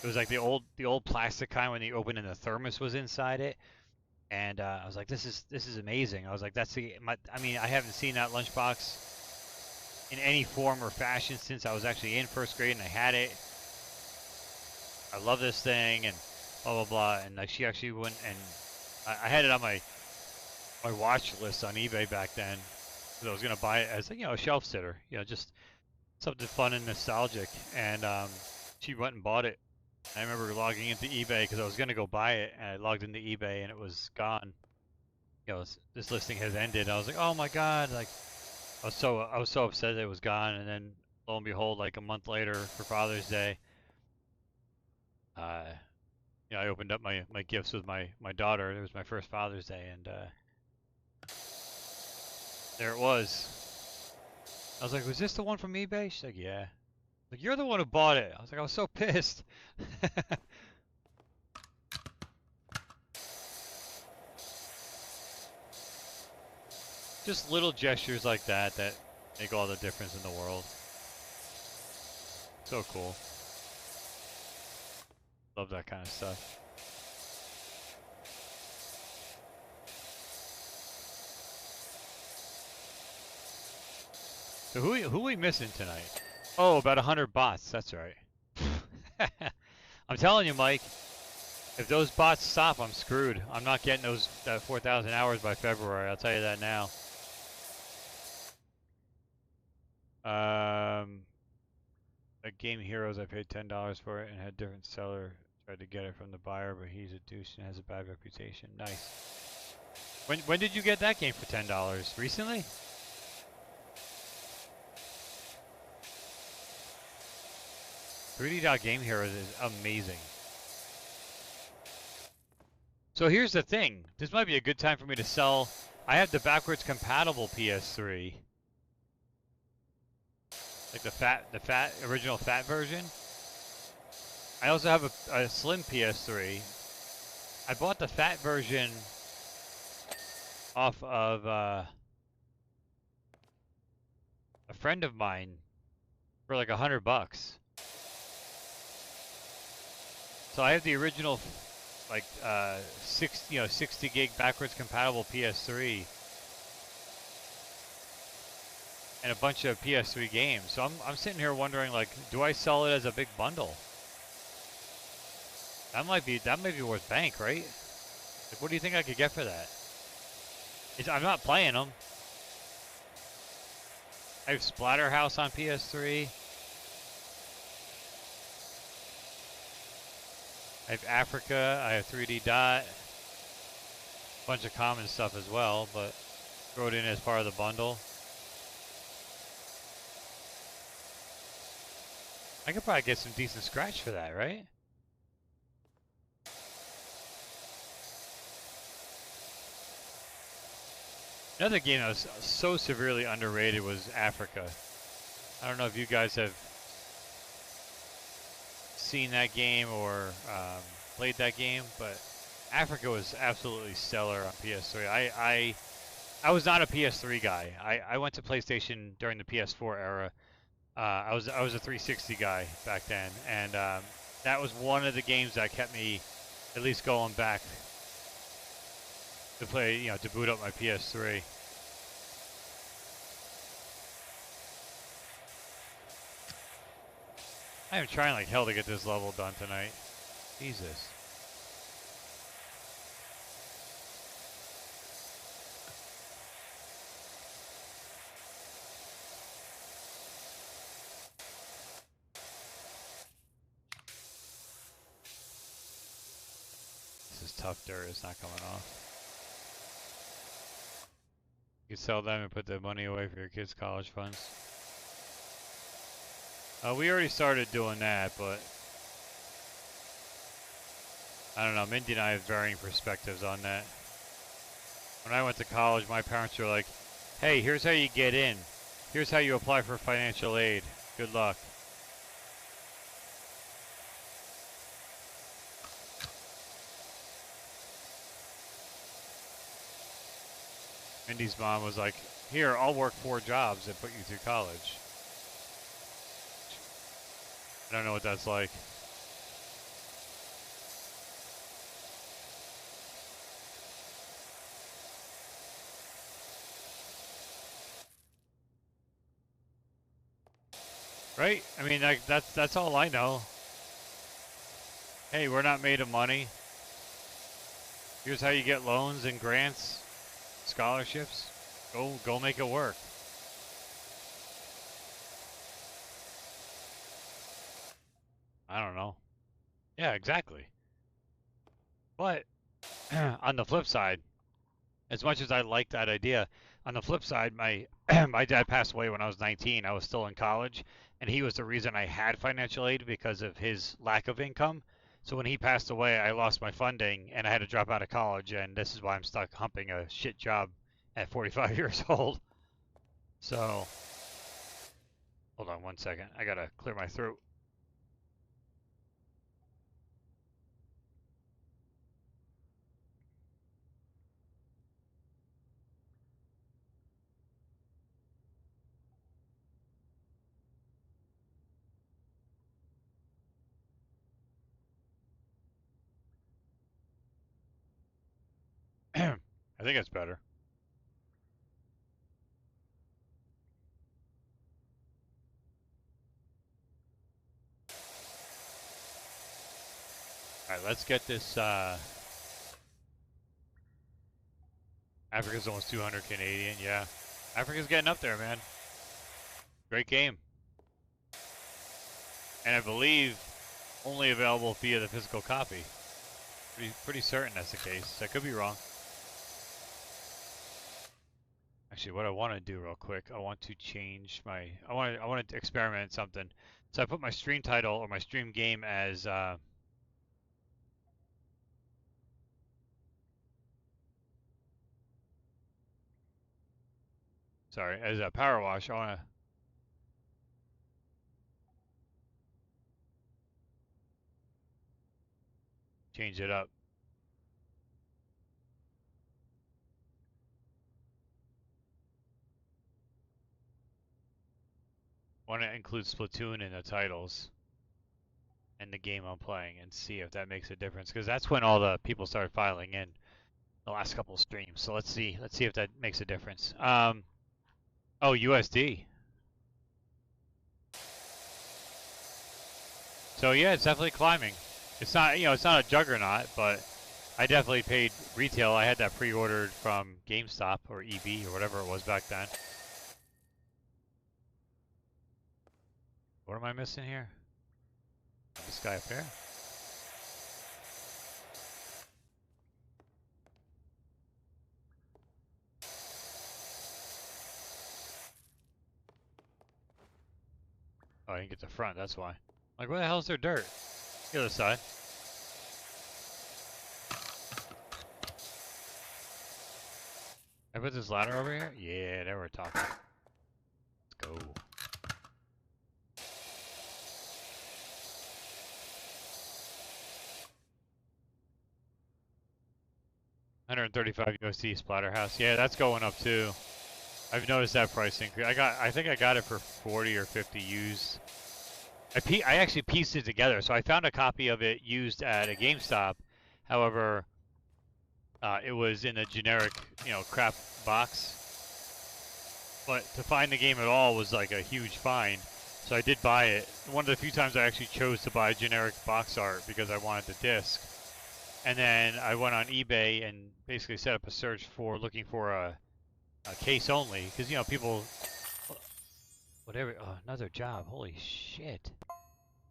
it was like the old plastic kind when you open and the thermos was inside it." And I was like, "This is amazing." I was like, "That's I mean, I haven't seen that lunchbox in any form or fashion since I was actually in first grade, and I had it. I love this thing, and blah blah blah." And like, she actually went and I had it on my watch list on eBay back then. I was gonna buy it as a shelf sitter, just something fun and nostalgic. And she went and bought it. I remember logging into eBay because I was gonna go buy it, and I logged into eBay and it was gone. This listing has ended. I was like, oh my God! Like, I was so upset that it was gone. And then lo and behold, like a month later for Father's Day, I opened up my gifts with my daughter. It was my first Father's Day, and there it was. I was like, was this the one from eBay? She's like, yeah. Like, you're the one who bought it. I was like, I was so pissed. Just little gestures like that make all the difference in the world. So cool. Love that kind of stuff. So who we missing tonight? Oh, about 100 bots. That's right. I'm telling you, Mike. If those bots stop, I'm screwed. I'm not getting that 4,000 hours by February. I'll tell you that now. At Game Heroes, I paid $10 for it and had a different seller. Tried to get it from the buyer, but he's a douche and has a bad reputation. Nice. When did you get that game for $10? Recently? Game Heroes is amazing. So here's the thing. This might be a good time for me to sell. I have the backwards compatible PS3. Like the original fat version. I also have a slim PS3. I bought the fat version off of a friend of mine for like $100. So I have the original, like 60 gig backwards compatible PS3 and a bunch of PS3 games. So I'm sitting here wondering, like, do I sell it as a big bundle? That might be worth bank, right? Like, what do you think I could get for that? I'm not playing them. I have Splatterhouse on PS3. I have Africa. I have 3D Dot. Bunch of common stuff as well, but throw it in as part of the bundle. I could probably get some decent scratch for that, right? Another game that was so severely underrated was Africa. I don't know if you guys have seen that game or played that game, but Africa was absolutely stellar on PS3. I was not a PS3 guy. I went to PlayStation during the PS4 era. I was a 360 guy back then, and that was one of the games that kept me at least going back to play, to boot up my PS3. I am trying like hell to get this level done tonight. Jesus. This is tough dirt, it's not coming off. You can sell them and put the money away for your kids' college funds. We already started doing that, but I don't know. Mindy and I have varying perspectives on that. When I went to college, my parents were like, hey, here's how you get in. Here's how you apply for financial aid. Good luck. Mindy's mom was like, here, I'll work 4 jobs and put you through college. I don't know what that's like. Right? I mean, like, that's all I know. Hey, we're not made of money. Here's how you get loans and grants, scholarships. Go make it work. I don't know. Yeah, exactly. But on the flip side, as much as I like that idea, on the flip side, my my dad passed away when I was 19. I was still in college, and he was the reason I had financial aid because of his lack of income. So when he passed away, I lost my funding, and I had to drop out of college, and this is why I'm stuck humping a shit job at 45 years old. So, hold on one second. I gotta clear my throat. I think it's better. Alright, let's get this, Africa's almost 200 Canadian, yeah. Africa's getting up there, man. Great game. And I believe only available via the physical copy. Pretty certain that's the case. I could be wrong. Actually, what I want to do real quick, I want to change my, I want to experiment something. So I put my stream title or my stream game as Sorry, as a power wash, I want to change it up. Want to include Splatoon in the titles and the game I'm playing and see if that makes a difference, because that's when all the people started filing in the last couple of streams. So let's see if that makes a difference. Oh, USD. So yeah, it's definitely climbing. It's not, it's not a juggernaut, but I definitely paid retail. I had that pre-ordered from GameStop or EB or whatever it was back then. What am I missing here? This guy up here? Oh, I didn't get the front, that's why. Like, where the hell is there dirt? The other side. I put this ladder over here? Yeah, there we're talking. Let's go. $135 USD Splatterhouse. Yeah, that's going up too. I've noticed that price increase. I think I got it for 40 or 50 used. I actually pieced it together. So I found a copy of it used at a GameStop. However, it was in a generic, crap box. But to find the game at all was like a huge find. So I did buy it. One of the few times I actually chose to buy generic box art because I wanted the disc. And then I went on eBay and basically set up a search for looking for a case only, because people, whatever. Oh, another job. Holy shit.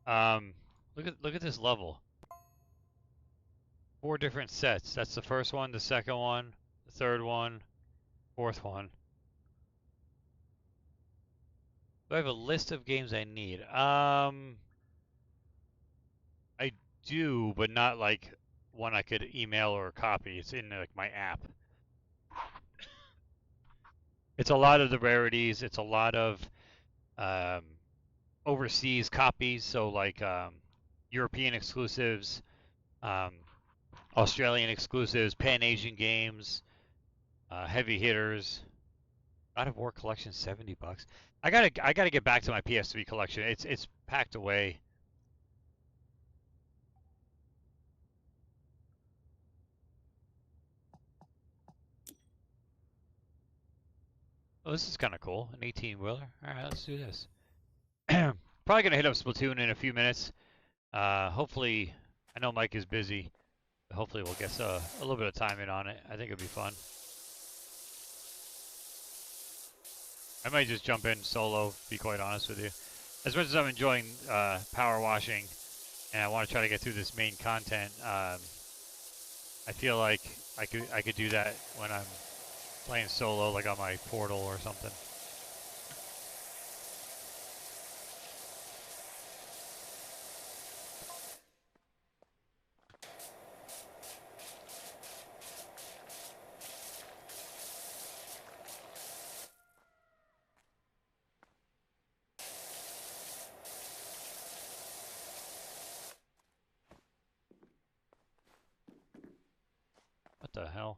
Look at this level. 4 different sets. That's the first one, the second one, the third one, fourth one. Do I have a list of games I need? I do, but not like one I could email or copy. It's in like my app. It's a lot of the rarities. It's a lot of overseas copies. So like European exclusives, Australian exclusives, Pan-Asian games, heavy hitters. God of War collection, $70. I gotta get back to my PS3 collection. It's packed away. Oh, this is kind of cool. An 18-wheeler. All right, let's do this. Probably gonna hit up Splatoon in a few minutes. Hopefully, I know Mike is busy. But hopefully, we'll get a little bit of time in on it. I think it'll be fun. I might just jump in solo, to be quite honest with you. As much as I'm enjoying power washing, and I want to try to get through this main content, I feel like I could do that when I'm playing solo, like on my Portal or something. What the hell?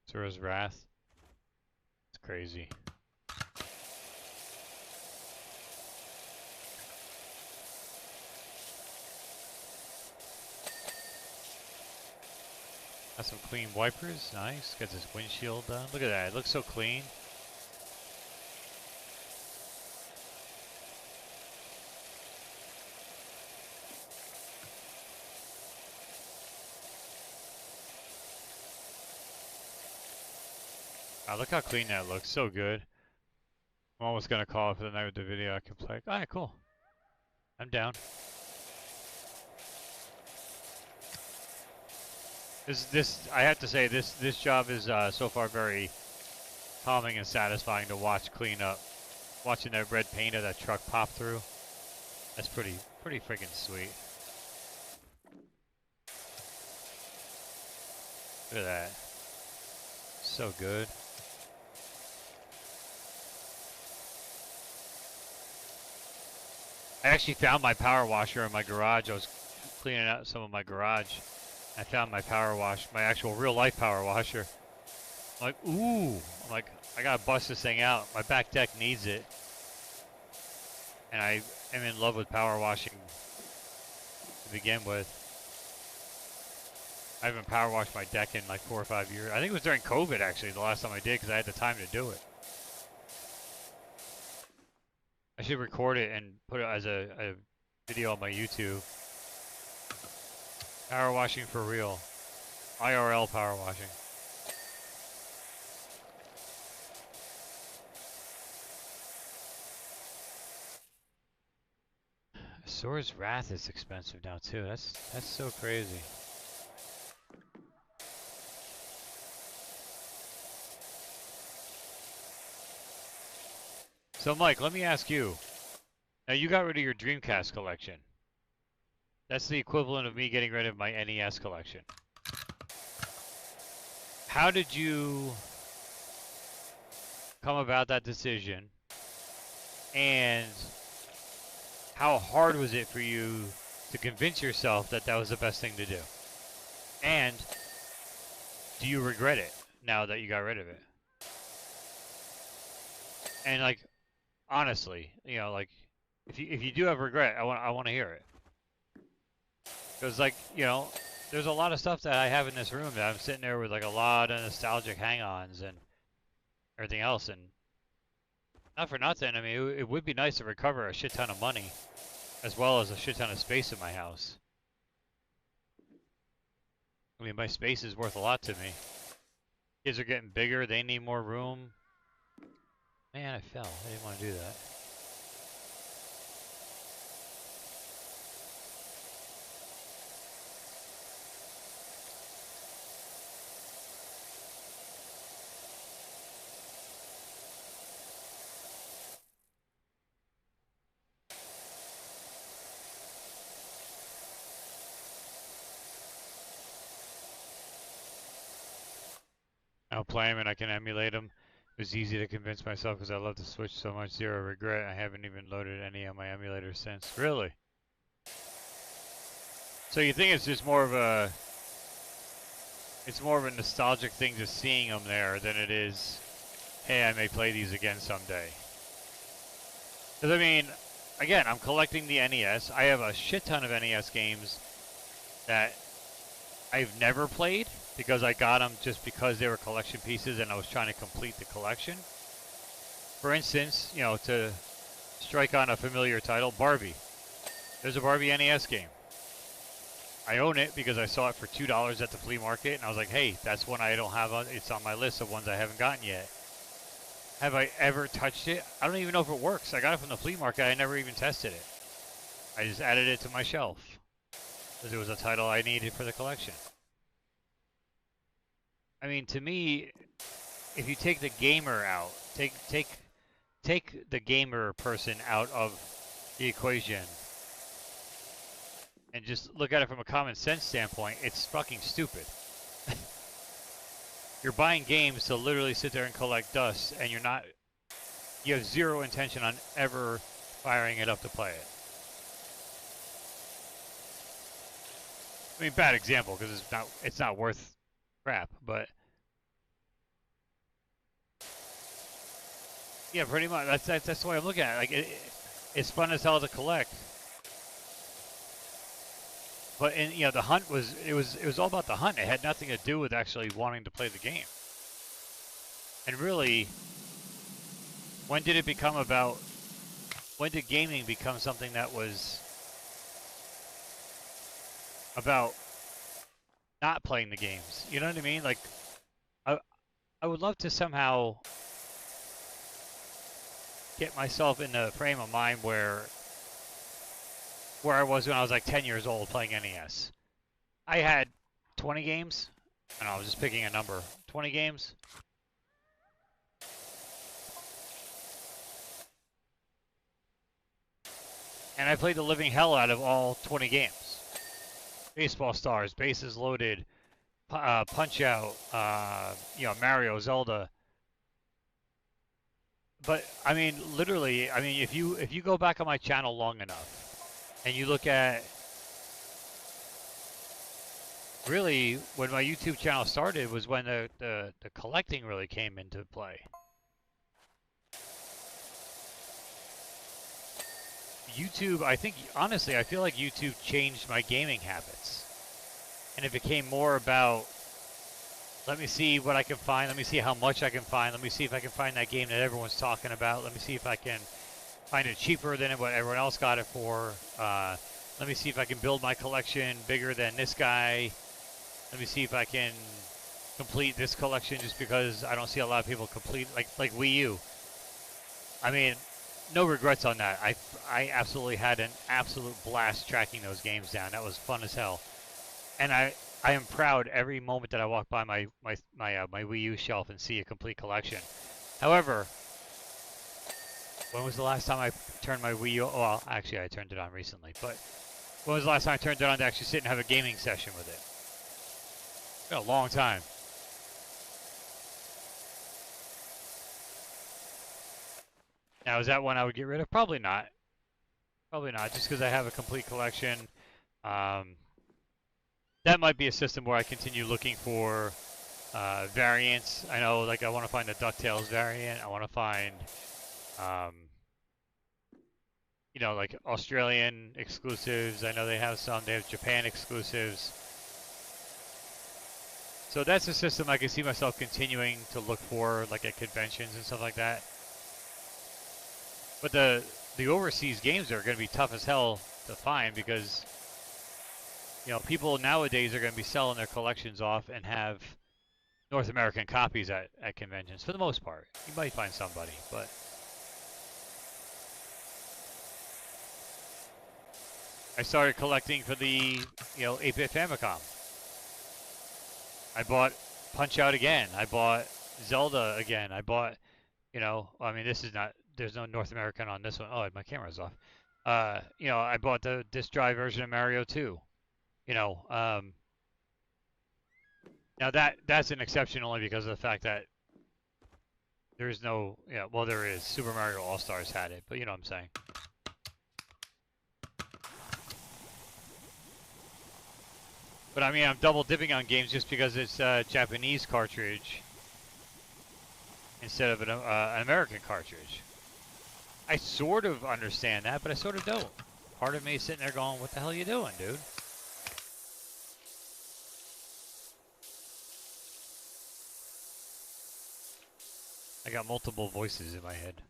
Zura's Wrath. It's crazy. Got some clean wipers. Nice. Got this windshield done. Look at that. It looks so clean. Wow, look how clean that looks. So good. I'm almost gonna call it for the night with the video. I can play. Alright, cool. I'm down. I have to say, this job is so far very calming and satisfying to watch clean up. Watching that red paint of that truck pop through. That's pretty freaking sweet. Look at that. So good. I actually found my power washer in my garage. I was cleaning out some of my garage. I found my power wash, my actual real life power washer. I'm like, ooh. I'm like, I gotta bust this thing out. My back deck needs it. And I am in love with power washing to begin with. I haven't power washed my deck in like 4 or 5 years. I think it was during COVID actually, the last time I did, because I had the time to do it. I should record it and put it as a video on my YouTube. Power washing for real. IRL power washing. Sora's Wrath is expensive now too. That's so crazy. So Mike, let me ask you. Now you got rid of your Dreamcast collection. That's the equivalent of me getting rid of my NES collection. How did you come about that decision? And how hard was it for you to convince yourself that that was the best thing to do? And do you regret it now that you got rid of it? And like, honestly, you know, like, if you do have regret, I want to hear it. Because like, you know, there's a lot of stuff that I have in this room that I'm sitting there with like a lot of nostalgic hang-ons and everything else, and not for nothing. I mean, it would be nice to recover a shit ton of money, as well as a shit ton of space in my house. I mean, my space is worth a lot to me. Kids are getting bigger, they need more room. Man, I fell. I didn't want to do that. I'll play them and I can emulate them. It was easy to convince myself because I love the Switch so much. Zero regret. I haven't even loaded any on my emulators since. Really? So you think it's just more of a... It's more of a nostalgic thing just seeing them there than it is, hey, I may play these again someday. Because I mean, again, I'm collecting the NES. I have a shit ton of NES games that I've never played because I got them just because they were collection pieces and I was trying to complete the collection. For instance, you know, to strike on a familiar title, Barbie. There's a Barbie NES game. I own it because I saw it for $2 at the flea market, and I was like, hey, that's one I don't have on, it's on my list of ones I haven't gotten yet. Have I ever touched it? I don't even know if it works. I got it from the flea market, I never even tested it. I just added it to my shelf because it was a title I needed for the collection. I mean, to me, if you take the gamer out, take the gamer person out of the equation and just look at it from a common sense standpoint, it's fucking stupid. You're buying games to literally sit there and collect dust, and you have zero intention on ever firing it up to play it. I mean, bad example because it's not worth crap, but yeah, pretty much. That's the way I'm looking at it. Like it's fun as hell to collect, but you know, the hunt was all about the hunt. It had nothing to do with actually wanting to play the game. And really, when did gaming become something that was about not playing the games? You know what I mean? Like, I would love to somehow get myself in the frame of mind where I was when I was like 10 years old playing NES. I had 20 games, and I was just picking a number. 20 games. And I played the living hell out of all 20 games. Baseball Stars, Bases Loaded, Punch Out, you know, Mario, Zelda. But I mean, literally, I mean, if you go back on my channel long enough, and you look at really when my YouTube channel started was when the collecting really came into play. YouTube, I think, honestly, I feel like YouTube changed my gaming habits. And it became more about, let me see what I can find, let me see how much I can find, let me see if I can find that game that everyone's talking about, let me see if I can find it cheaper than what everyone else got it for, let me see if I can build my collection bigger than this guy, let me see if I can complete this collection just because I don't see a lot of people complete, like Wii U. I mean, no regrets on that. I absolutely had an absolute blast tracking those games down. That was fun as hell. And I am proud every moment that I walk by my Wii U shelf and see a complete collection. However, when was the last time I turned my Wii U? Well, actually, I turned it on recently. But when was the last time I turned it on to actually sit and have a gaming session with it? It's been a long time. Now, is that one I would get rid of? Probably not. Probably not, just because I have a complete collection. That might be a system where I continue looking for variants. I know, like, I want to find the DuckTales variant. I want to find, you know, like Australian exclusives. I know they have some. They have Japan exclusives. So that's a system I can see myself continuing to look for, like at conventions and stuff like that. But the overseas games are going to be tough as hell to find because, you know, people nowadays are going to be selling their collections off and have North American copies at conventions for the most part. You might find somebody, but I started collecting for the, you know, 8-bit Famicom. I bought Punch Out again. I bought Zelda again. I bought, you know, I mean, this is not, there's no North American on this one. Oh, my camera's off. You know, I bought the disc drive version of Mario 2. You know, now that's an exception only because of the fact that there's no, yeah, well, there is. Super Mario All-Stars had it, but you know what I'm saying. But I mean, I'm double dipping on games just because it's a Japanese cartridge instead of an American cartridge. I sort of understand that, but I sort of don't. Part of me is sitting there going, what the hell are you doing, dude? I got multiple voices in my head.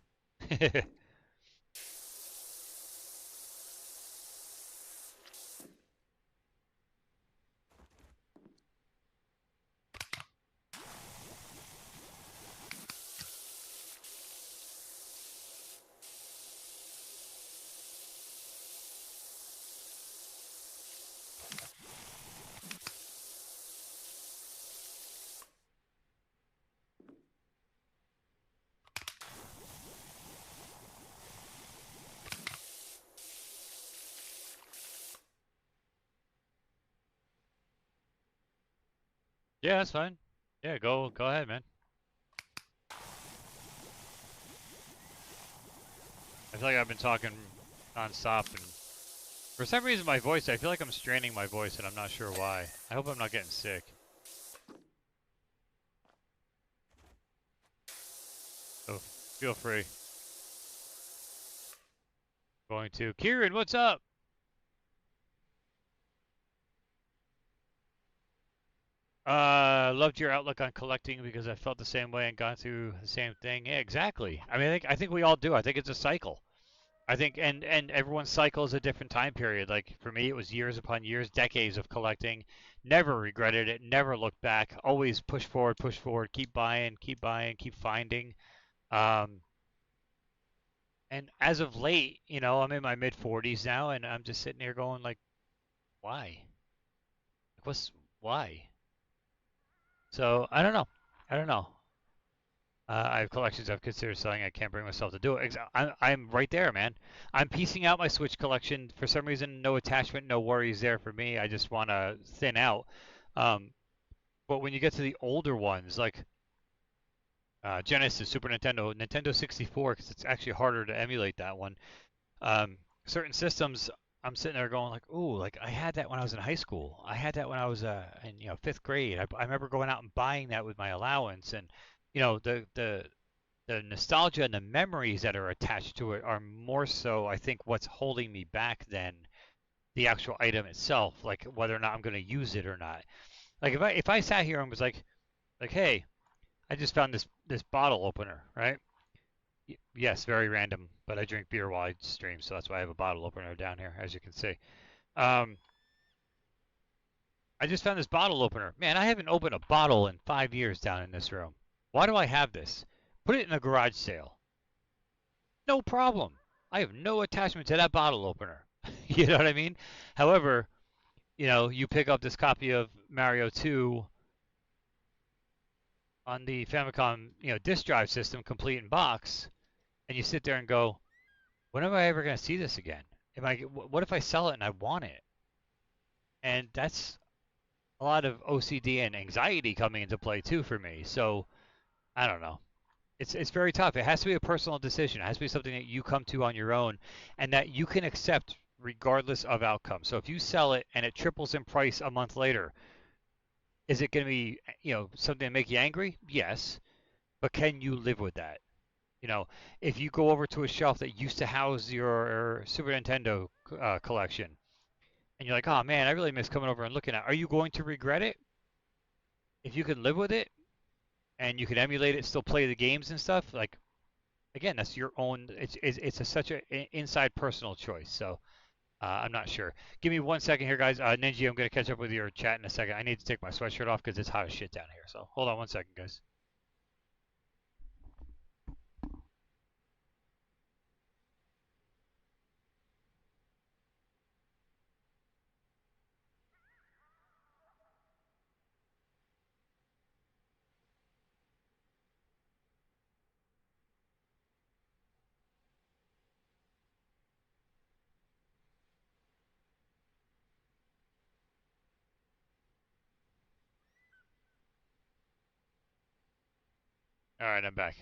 Yeah, that's fine. Yeah, go ahead, man. I feel like I've been talking non-stop, and for some reason my voice, I feel like I'm straining my voice, and I'm not sure why. I hope I'm not getting sick. So, feel free. Going to Kieran, what's up? Loved your outlook on collecting because I felt the same way and gone through the same thing. Yeah, exactly. I mean, I think we all do. I think it's a cycle. I think, and everyone's cycle is a different time period. Like for me, it was years upon years, decades of collecting. Never regretted it. Never looked back. Always push forward, keep buying, keep finding. And as of late, you know, I'm in my mid 40s now, and I'm just sitting here going like, why? Why? So I don't know. I don't know. I have collections I've considered selling. I can't bring myself to do it. I'm right there, man. I'm piecing out my Switch collection. For some reason, no attachment, no worries there for me. I just want to thin out. But when you get to the older ones, like Genesis, Super Nintendo, Nintendo 64, because it's actually harder to emulate that one. Um, certain systems, I'm sitting there going like, "Ooh, like I had that when I was in high school. I had that when I was in fifth grade. I remember going out and buying that with my allowance, and the nostalgia and the memories that are attached to it are more so, I think, what's holding me back than the actual item itself, like whether or not I'm going to use it or not. Like if I sat here and was like, hey, I just found this bottle opener, right? Yes, very random, but I drink beer while I stream, so that's why I have a bottle opener down here, as you can see. Um, I just found this bottle opener. Man, I haven't opened a bottle in 5 years down in this room. Why do I have this? Put it in a garage sale. No problem. I have no attachment to that bottle opener. You know what I mean? However, you pick up this copy of Mario 2 on the Famicom, disk drive system, complete in box, and you sit there and go, when am I ever going to see this again? What if I sell it and I want it? And that's a lot of OCD and anxiety coming into play too for me. So I don't know. It's very tough. It has to be a personal decision. It has to be something that you come to on your own and that you can accept regardless of outcome. So if you sell it and it triples in price a month later, is it going to be, something to make you angry? Yes. But can you live with that? If you go over to a shelf that used to house your Super Nintendo collection and you're like, oh man, I really miss coming over and looking at it, are you going to regret it? If you can live with it and you can emulate it, still play the games and stuff, like, again, that's your own, such an inside personal choice. So I'm not sure. Give me 1 second here, guys. Ninja, I'm going to catch up with your chat in a second. I need to take my sweatshirt off because it's hot as shit down here. So hold on 1 second, guys. All right, I'm back.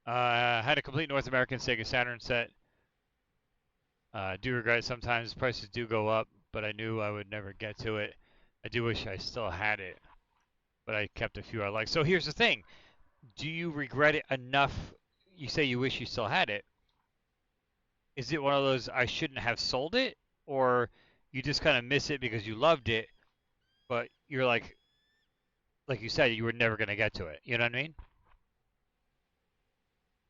I had a complete North American Sega Saturn set. Do regret sometimes prices do go up, but I knew I would never get to it. I do wish I still had it, but I kept a few I like. So here's the thing. Do you regret it enough? You say you wish you still had it. Is it one of those I shouldn't have sold it? Or you just kind of miss it because you loved it, but you're like you said, you were never going to get to it. You know what I mean?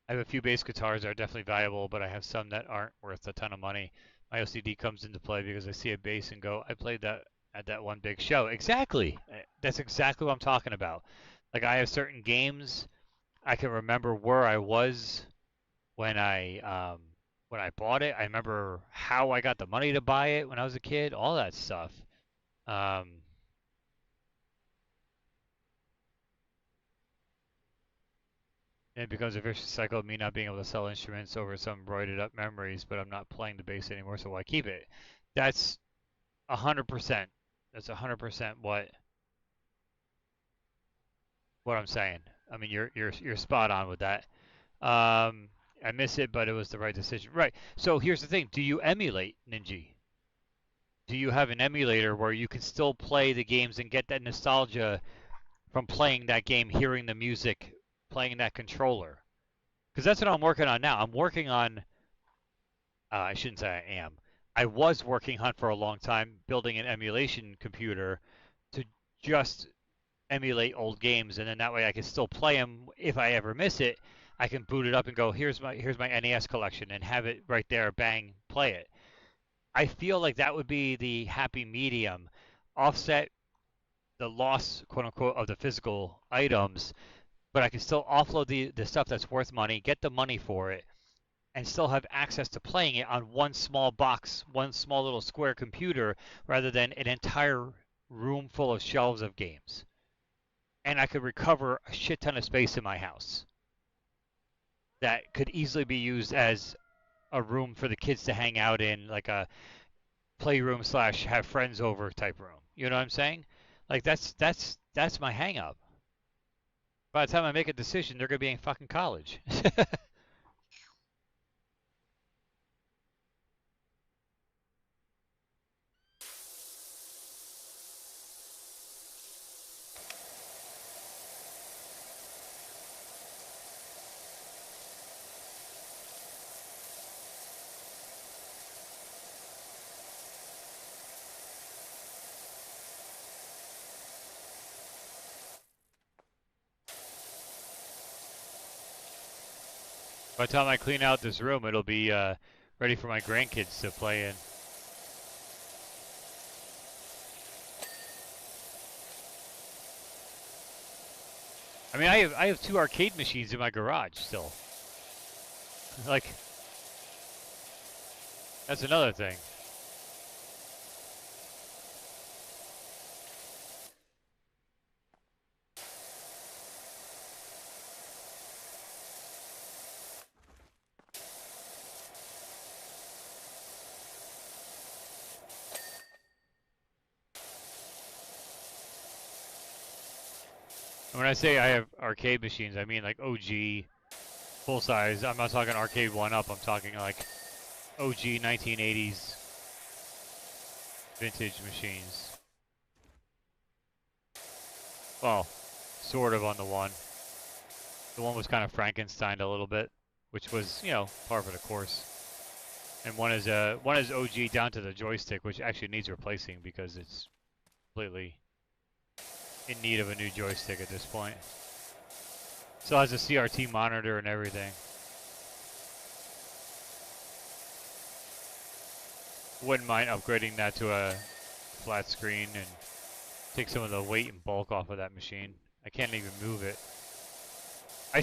I have a few bass guitars that are definitely valuable, but I have some that aren't worth a ton of money. My OCD comes into play because I see a bass and go, I played that at that one big show. Exactly. That's exactly what I'm talking about. Like I have certain games I can remember where I was when I bought it. I remember how I got the money to buy it when I was a kid. All that stuff. Um, and it becomes a vicious cycle of me not being able to sell instruments over some roided up memories, but I'm not playing the bass anymore, so why keep it? That's 100%. That's 100% what I'm saying. I mean, you're spot on with that. I miss it, but it was the right decision. Right. So here's the thing: do you emulate Ninja? Do you have an emulator where you can still play the games and get that nostalgia from playing that game, hearing the music, playing that controller? Because that's what I'm working on now. I'm working on. I shouldn't say I am. I was working on for a long time building an emulation computer to just emulate old games, and then that way I can still play them if I ever miss it. I can boot it up and go, here's my NES collection, and have it right there, bang, play it. I feel like that would be the happy medium, offset the loss, quote unquote, of the physical items, but I can still offload the stuff that's worth money, get the money for it, and still have access to playing it on one small box, one small little square computer, rather than an entire room full of shelves of games. And I could recover a shit ton of space in my house that could easily be used as a room for the kids to hang out in, like a playroom slash have friends over type room. You know what I'm saying? Like that's my hang up. By the time I make a decision, they're gonna be in fucking college. By the time I clean out this room, it'll be ready for my grandkids to play in. I mean, I have 2 arcade machines in my garage still. Like, that's another thing. And when I say I have arcade machines, I mean like OG, full size. I'm not talking arcade 1-up. I'm talking like OG 1980s vintage machines. Well, sort of on the one. The one was kind of Frankensteined a little bit, which was, you know, par for the course. And one is OG down to the joystick, which actually needs replacing because it's completely in need of a new joystick at this point. Still has a CRT monitor and everything. Wouldn't mind upgrading that to a flat screen and take some of the weight and bulk off of that machine. I can't even move it. I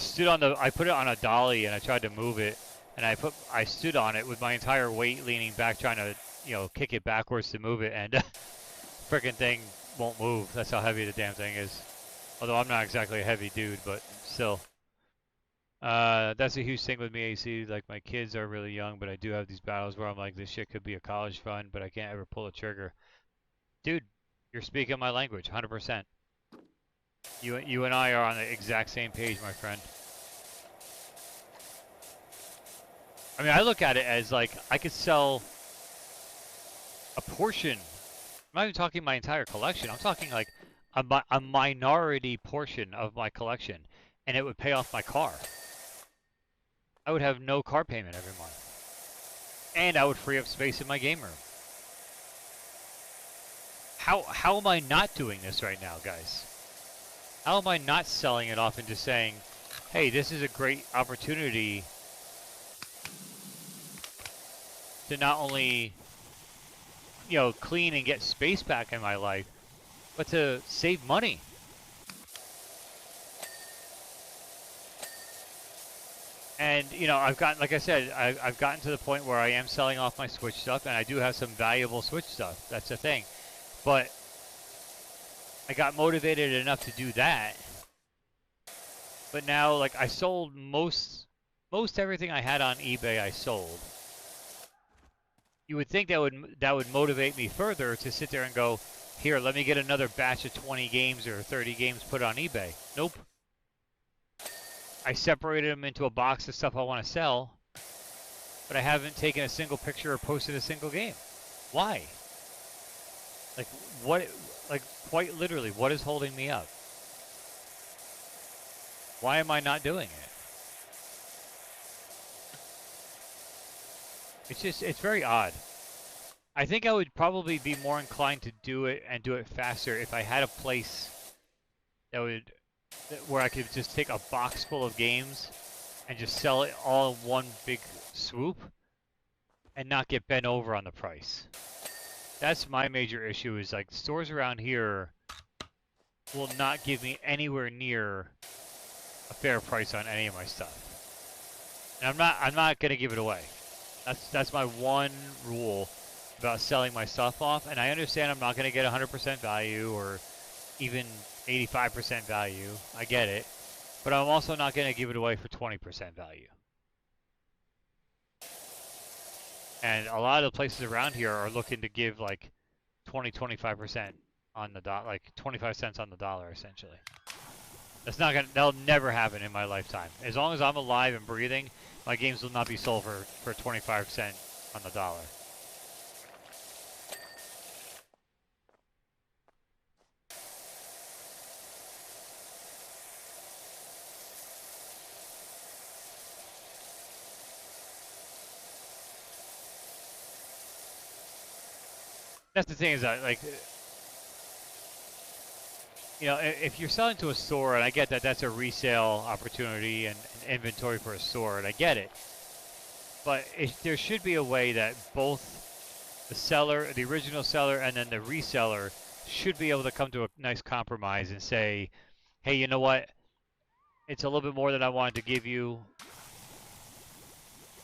put it on a dolly and I tried to move it, and I stood on it with my entire weight leaning back, trying to, you know, kick it backwards to move it, and frickin' thing won't move. That's how heavy the damn thing is. Although I'm not exactly a heavy dude, but still. That's a huge thing with me, AC. Like, my kids are really young, but I do have these battles where I'm like, this shit could be a college fund, but I can't ever pull the trigger. Dude, you're speaking my language, 100%. You and I are on the exact same page, my friend. I mean, I look at it as like, I could sell a portion. I'm not even talking my entire collection. I'm talking like a minority portion of my collection, and it would pay off my car. I would have no car payment every month, and I would free up space in my game room. How am I not doing this right now, guys? How am I not selling it off and just saying, hey, this is a great opportunity to not only, you know, clean and get space back in my life, but to save money. And, you know, I've gotten, like I said, I've gotten to the point where I am selling off my Switch stuff, and I do have some valuable Switch stuff. That's the thing. But I got motivated enough to do that. But now, like, I sold most everything I had on eBay. I sold. You would think that would motivate me further to sit there and go, here, let me get another batch of 20 games or 30 games put on eBay. Nope. I separated them into a box of stuff I want to sell, but I haven't taken a single picture or posted a single game. Why? Like, what? Like, quite literally, what is holding me up? Why am I not doing it? It's very odd. I think I would probably be more inclined to do it and do it faster if I had a place that where I could just take a box full of games and just sell it all in one big swoop and not get bent over on the price. That's my major issue, is like stores around here will not give me anywhere near a fair price on any of my stuff. And I'm not gonna give it away. That's my one rule about selling my stuff off, and I understand I'm not gonna get 100% value or even 85% value. I get it. But I'm also not gonna give it away for 20% value. And a lot of the places around here are looking to give like 20-25% on the dot, like 25 cents on the dollar, essentially. That's not gonna. That'll never happen in my lifetime. As long as I'm alive and breathing, my games will not be sold for 25 cents on the dollar. That's the thing is that, like, you know, if you're selling to a store, and I get that that's a resale opportunity and inventory for a store, and I get it. But there should be a way that both the seller, the original seller, and then the reseller should be able to come to a nice compromise and say, hey, you know what? It's a little bit more than I wanted to give you,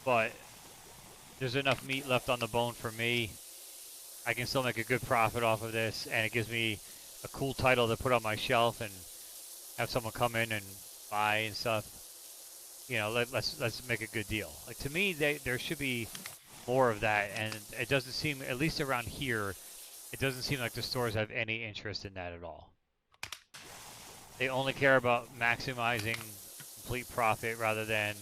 but there's enough meat left on the bone for me. I can still make a good profit off of this, and it gives me a cool title to put on my shelf and have someone come in and buy and stuff. You know, let's make a good deal. Like, to me, there should be more of that, and it doesn't seem, at least around here, it doesn't seem like the stores have any interest in that at all. They only care about maximizing complete profit rather than,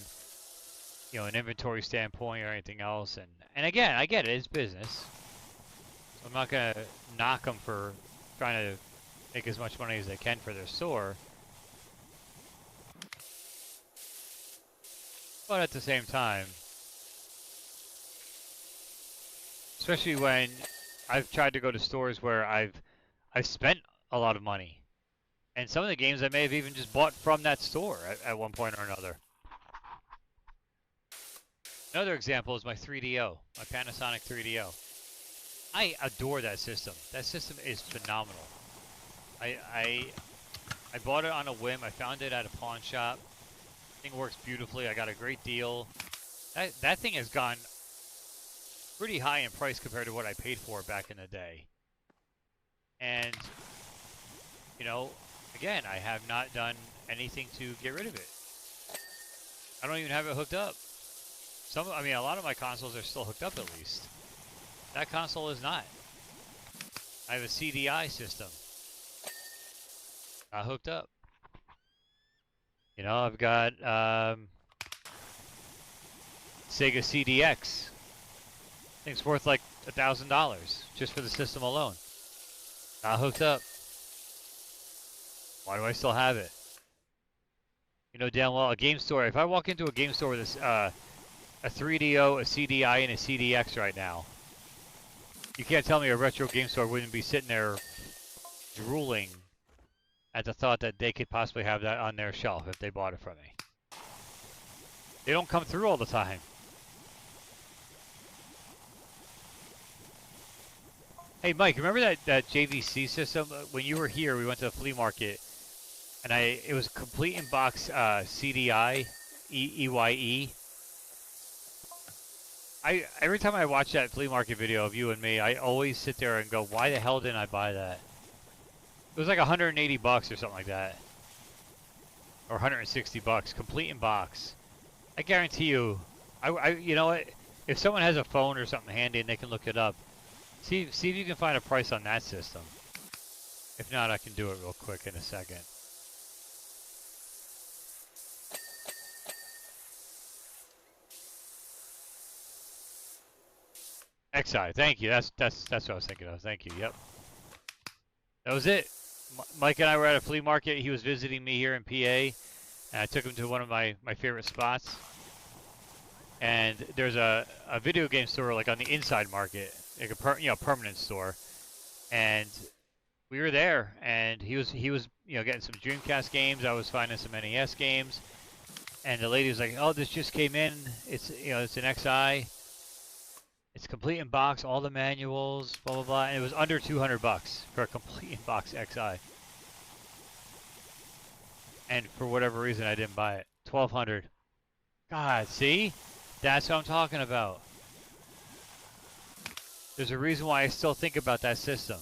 you know, an inventory standpoint or anything else. And again, I get it, it's business. So I'm not gonna knock them for trying to make as much money as they can for their store. But at the same time, especially when I've tried to go to stores where I've spent a lot of money. And some of the games I may have even just bought from that store at one point or another. Another example is my 3DO, my Panasonic 3DO. I adore that system. That system is phenomenal. I bought it on a whim. I found it at a pawn shop. Thing works beautifully. I got a great deal. That thing has gone pretty high in price compared to what I paid for it back in the day. And, you know, again, I have not done anything to get rid of it. I don't even have it hooked up. I mean, a lot of my consoles are still hooked up at least. That console is not. I have a CDI system. Not hooked up. You know, I've got Sega CDX. I think it's worth like $1,000 just for the system alone. Not hooked up. Why do I still have it? You know damn well, a game store. If I walk into a game store with a 3DO, a CDI, and a CDX right now, you can't tell me a retro game store wouldn't be sitting there drooling at the thought that they could possibly have that on their shelf if they bought it from me. They don't come through all the time. Hey Mike, remember that JVC system? When you were here, we went to the flea market, and it was complete in box CDI, EYE. Every time I watch that flea market video of you and me, I always sit there and go, why the hell didn't I buy that? It was like 180 bucks or something like that. Or 160 bucks, complete in box. I guarantee you, you know what? If someone has a phone or something handy and they can look it up, see if you can find a price on that system. If not, I can do it real quick in a second. XI, thank you. That's what I was thinking of. Thank you. Yep. That was it. Mike and I were at a flea market. He was visiting me here in PA, and I took him to one of my favorite spots. And there's a video game store like on the inside market, like a permanent store. And we were there, and he was getting some Dreamcast games. I was finding some NES games, and the lady was like, "Oh, this just came in. It's it's an XI. It's complete in box, all the manuals, blah blah blah." And it was under 200 bucks for a complete in box XI. And for whatever reason, I didn't buy it. 1,200. God, see? That's what I'm talking about. There's a reason why I still think about that system.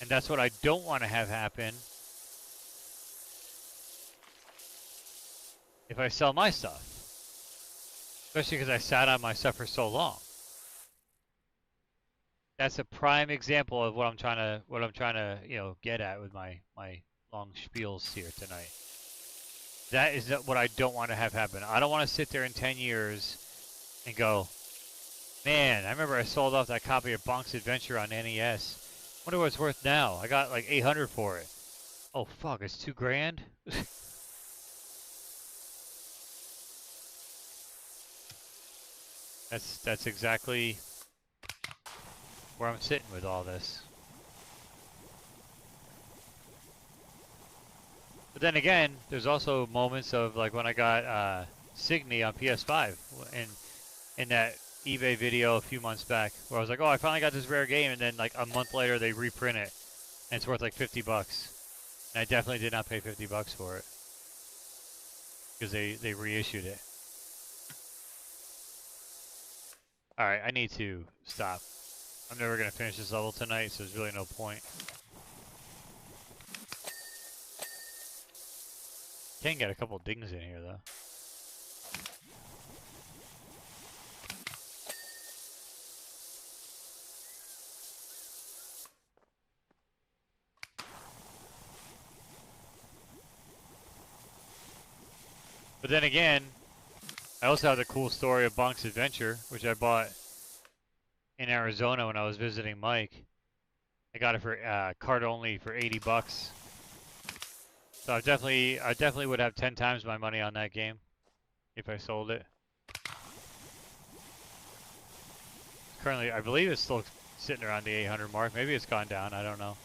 And that's what I don't want to have happen if I sell my stuff. Especially because I sat on my stuff for so long. that's a prime example of what I'm trying to get at with my long spiels here tonight. That is what I don't want to have happen. I don't want to sit there in 10 years and go, man, I remember I sold off that copy of Bonk's Adventure on NES. Wonder what it's worth now. I got like 800 for it. Oh fuck, it's $2,000. That's exactly where I'm sitting with all this. But then again, there's also moments of like when I got Signy on PS5 in that eBay video a few months back where I was like, oh, I finally got this rare game, and then like a month later they reprint it and it's worth like $50. And I definitely did not pay $50 for it because they reissued it. All right, I need to stop. I'm never gonna finish this level tonight, so there's really no point. Can get a couple dings in here though. But then again, I also have the cool story of Bonk's Adventure, which I bought in Arizona when I was visiting Mike. I got it for card only for $80. So I definitely would have 10 times my money on that game if I sold it. Currently, I believe it's still sitting around the 800 mark. Maybe it's gone down. I don't know.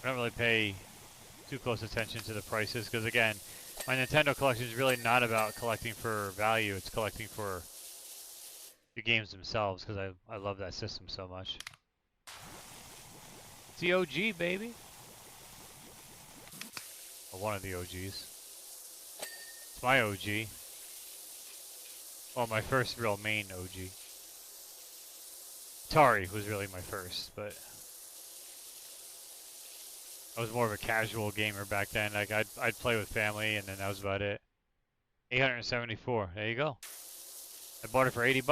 I don't really pay too close attention to the prices because, again, my Nintendo collection is really not about collecting for value. It's collecting for the games themselves because I love that system so much. It's the OG, baby. Or one of the OGs. It's my OG. Well, my first real main OG. Atari was really my first, but I was more of a casual gamer back then. Like I'd play with family, and then that was about it. 874. There you go. I bought it for $80.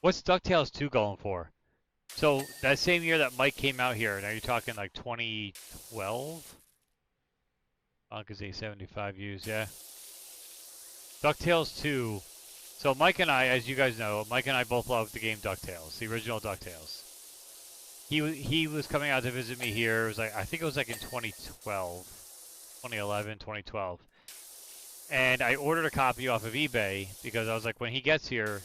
What's DuckTales 2 going for? So that same year that Mike came out here, now you're talking like 2012? Is 875 used, yeah. DuckTales 2. So Mike and I, as you guys know, Mike and I both love the game DuckTales, the original DuckTales. He was coming out to visit me here. It was like, I think it was like in 2012, 2011, 2012. And I ordered a copy off of eBay because I was like, when he gets here,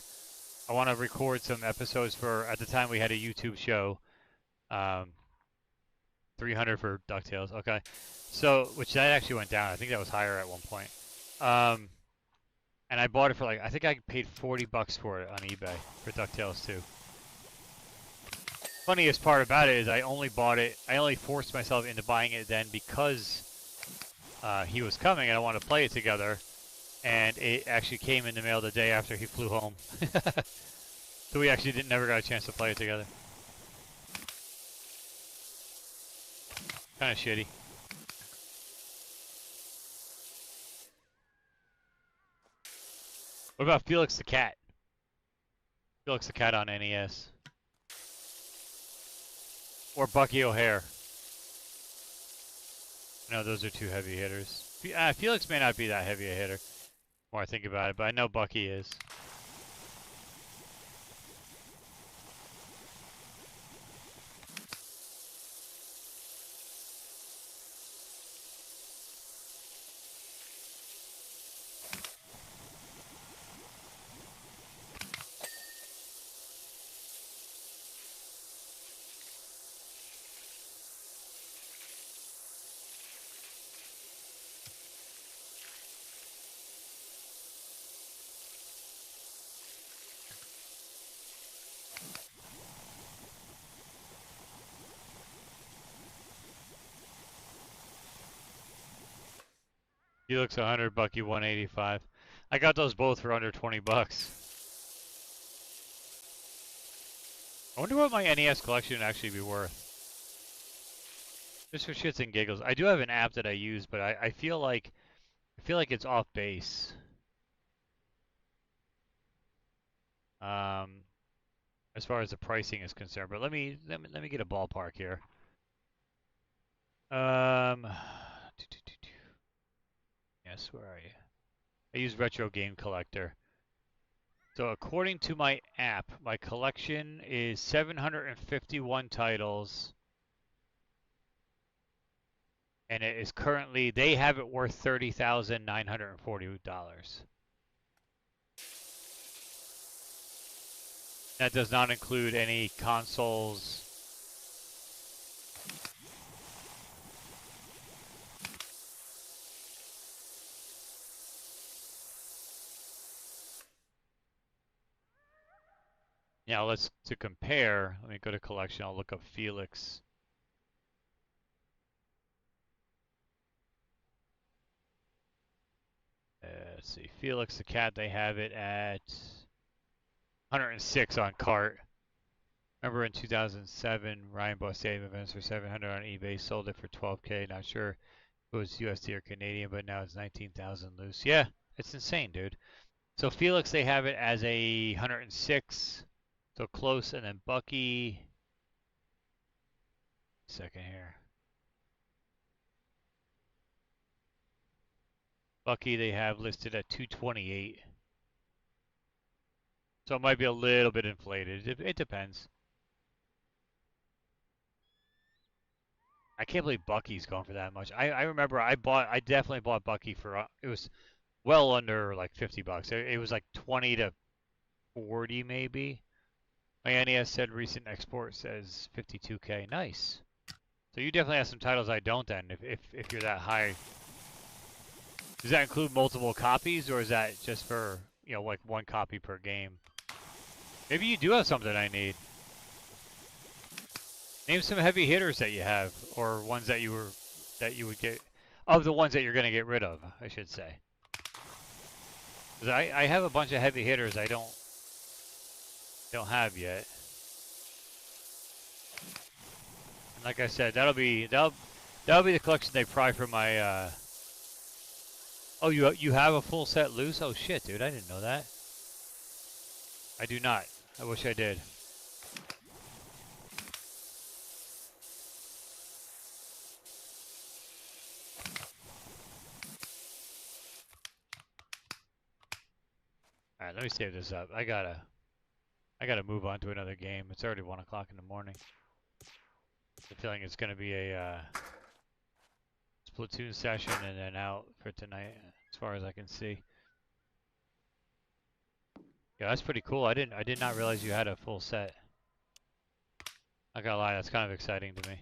I want to record some episodes for, at the time we had a YouTube show. 300 for DuckTales, okay. So, which that actually went down. I think that was higher at one point. And I bought it for like, I think I paid $40 for it on eBay for DuckTales 2. Funniest part about it is I only forced myself into buying it then because he was coming and I wanted to play it together. And it actually came in the mail the day after he flew home. So we actually never got a chance to play it together. Kind of shitty. What about Felix the Cat? Felix the Cat on NES. Or Bucky O'Hare. No, those are two heavy hitters. Felix may not be that heavy a hitter, the more I think about it, but I know Bucky is. He looks 100, Bucky 185. I got those both for under $20. I wonder what my NES collection would actually be worth. Just for shits and giggles. I do have an app that I use, but I feel like it's off base. as far as the pricing is concerned. But let me get a ballpark here. Yes, where are you? I use Retro Game Collector. So according to my app, my collection is 751 titles. And it is currently, they have it worth $30,940. That does not include any consoles. Now to compare, let me go to collection, I'll look up Felix. Let's see, Felix the cat, they have it at 106 on cart. Remember in 2007, Ryan bought Stadium Events for 700 on eBay, sold it for 12K. Not sure if it was USD or Canadian, but now it's 19,000 loose. Yeah, it's insane, dude. So Felix, they have it as a 106, so close, and then Bucky. Second here. Bucky, they have listed at 228. So it might be a little bit inflated. It depends. I can't believe Bucky's going for that much. I remember I definitely bought Bucky for it was well under like 50 bucks. It was like 20 to 40 maybe. My NES said recent export says 52K. Nice. So you definitely have some titles I don't then if you're that high. Does that include multiple copies or is that just for, you know, like one copy per game? Maybe you do have something I need. Name some heavy hitters that you have, or ones that you would get, of the ones that you're gonna get rid of, I should say. 'Cause I have a bunch of heavy hitters I don't have yet. And like I said, that'll be the collection they pry for my. Oh, you have a full set loose? Oh shit, dude, I didn't know that. I do not. I wish I did. All right, let me save this up. I gotta move on to another game. It's already 1 o'clock in the morning. The feeling it's gonna be a Splatoon session and then out for tonight, as far as I can see. Yeah, that's pretty cool. I did not realize you had a full set. Not gonna lie, that's kind of exciting to me.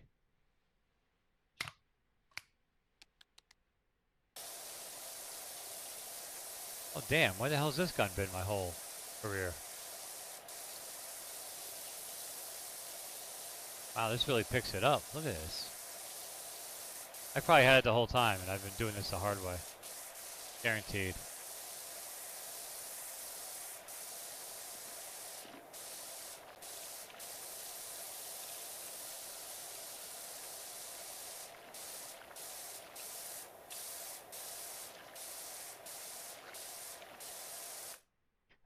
Oh damn, where the hell's this gun been my whole career? Wow, this really picks it up. Look at this. I probably had it the whole time and I've been doing this the hard way. Guaranteed.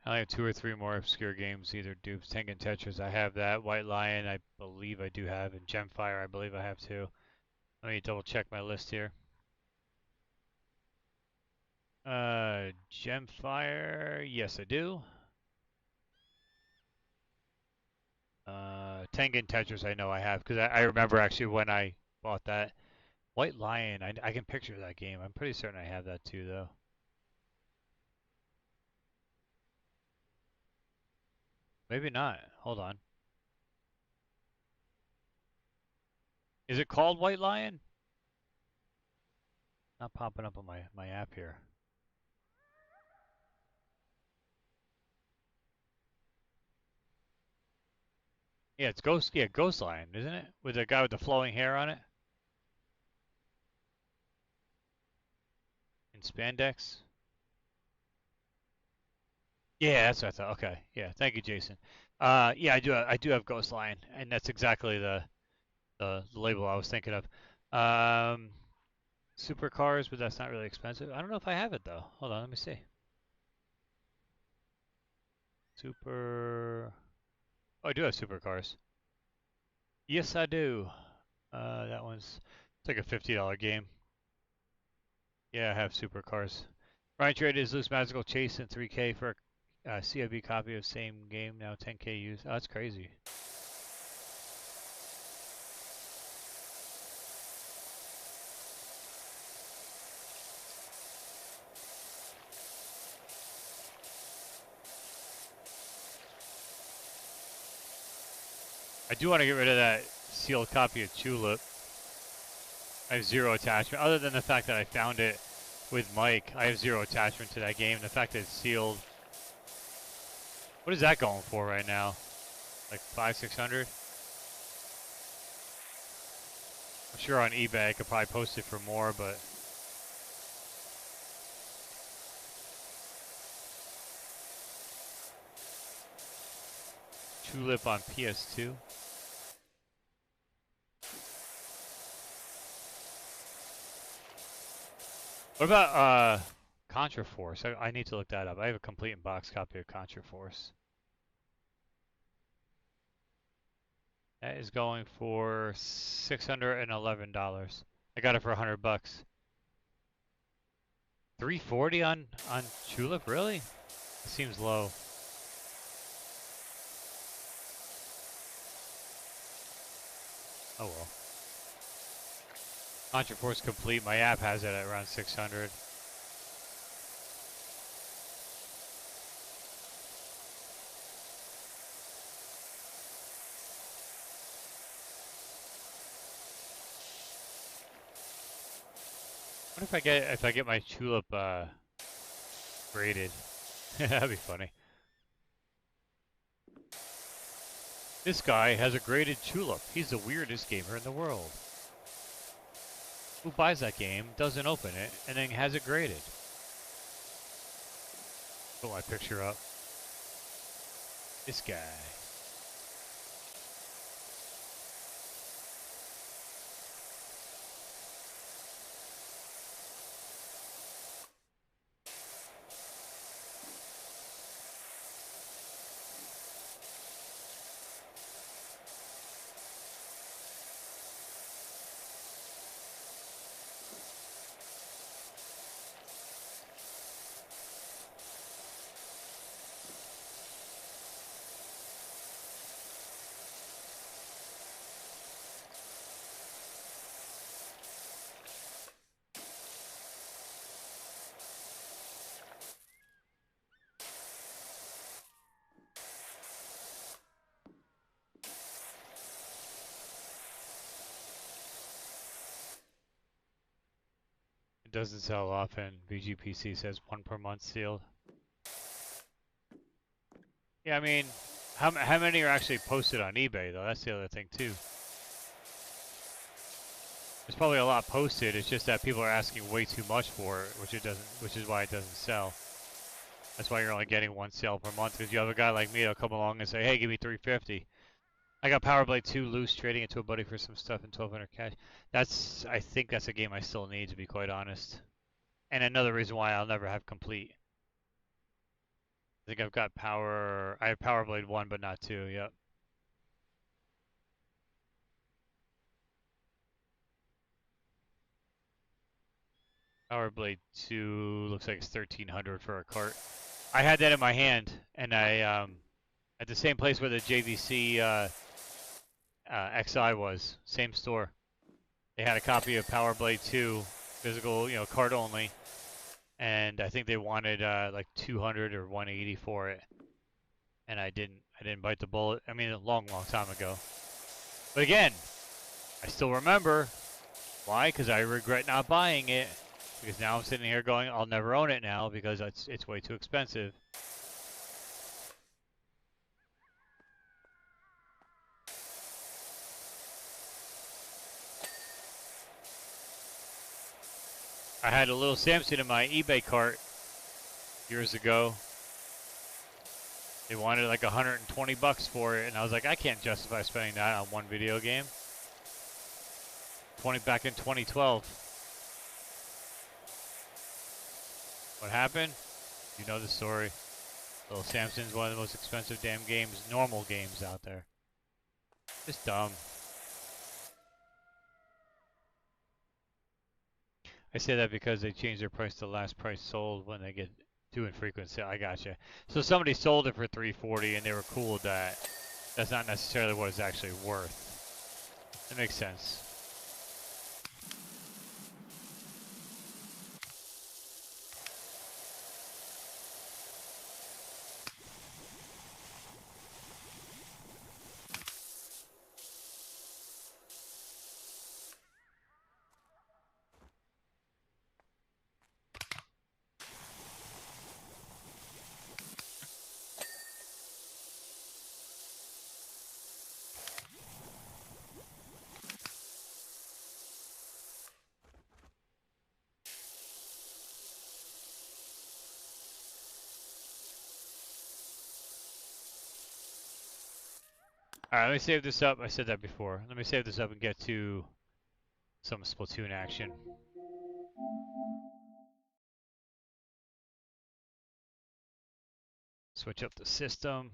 I only have 2 or 3 more obscure games, either Dupes, Tengen Tetris, I have that. White Lion, I believe I do have, and Gemfire, I believe I have too. Let me double check my list here. Gemfire, yes I do. Tengen Tetris I know I have, because I remember actually when I bought that. White Lion, I can picture that game. I'm pretty certain I have that too, though. Maybe not. Hold on. Is it called White Lion? Not popping up on my app here. Yeah, it's Ghost Lion, isn't it? With the guy with the flowing hair on it? In spandex? Yeah, that's what I thought. Okay. Yeah, thank you, Jason. Yeah, I do have Ghost Lion, and that's exactly the label I was thinking of. Supercars, but that's not really expensive. I don't know if I have it though. Hold on, let me see. Super. Oh, I do have supercars. Yes, I do. That one's it's like a $50 game. Yeah, I have supercars. Ryan traded his loose magical chase in 3K for a CIB copy of same game. Now 10K used. Oh, that's crazy. I do want to get rid of that sealed copy of Tulip. I have zero attachment, other than the fact that I found it with Mike. I have zero attachment to that game. The fact that it's sealed. What is that going for right now? Like 500-600? I'm sure on eBay I could probably post it for more, but Tulip on PS2. What about Contra Force? I need to look that up. I have a complete in-box copy of Contra Force. That is going for $611. I got it for $100. 340 on Tulip, really? It seems low. Oh well. Contra Force complete. My app has it at around 600. What if I get my Tulip graded? That'd be funny. This guy has a graded Tulip. He's the weirdest gamer in the world. Who buys that game, doesn't open it, and then has it graded? Put my picture up. This guy. It doesn't sell often. VGPC says 1 per month sealed. Yeah, I mean, how many are actually posted on eBay though? That's the other thing too. There's probably a lot posted. It's just that people are asking way too much for it, which is why it doesn't sell. That's why you're only getting 1 sale per month. Because you have a guy like me that'll come along and say, "Hey, give me 350." I got Power Blade 2 loose, trading it to a buddy for some stuff and 1200 cash. I think that's a game I still need, to be quite honest. And another reason why I'll never have complete. I think I have Power Blade 1, but not 2, yep. Power Blade 2 looks like it's 1300 for a cart. I had that in my hand, and I, at the same place where the JVC XI was, same store. They had a copy of Power Blade 2, physical, cart only. And I think they wanted like 200 or 180 for it, and I didn't bite the bullet. I mean, a long time ago. But again, I still remember. Why? Because I regret not buying it. Because now I'm sitting here going, I'll never own it now because it's way too expensive. I had a little Samson in my eBay cart years ago. They wanted like 120 bucks for it, and I was like, I can't justify spending that on one video game. Back in 2012. What happened? You know the story. Little Samson's one of the most expensive damn games, normal games out there. Just dumb. I say that because they change their price to last price sold when they get too infrequent sale. I gotcha. So somebody sold it for $340 and they were cool with that. That's not necessarily what it's actually worth. That makes sense. Alright, let me save this up. I said that before. Let me save this up and get to some Splatoon action. Switch up the system.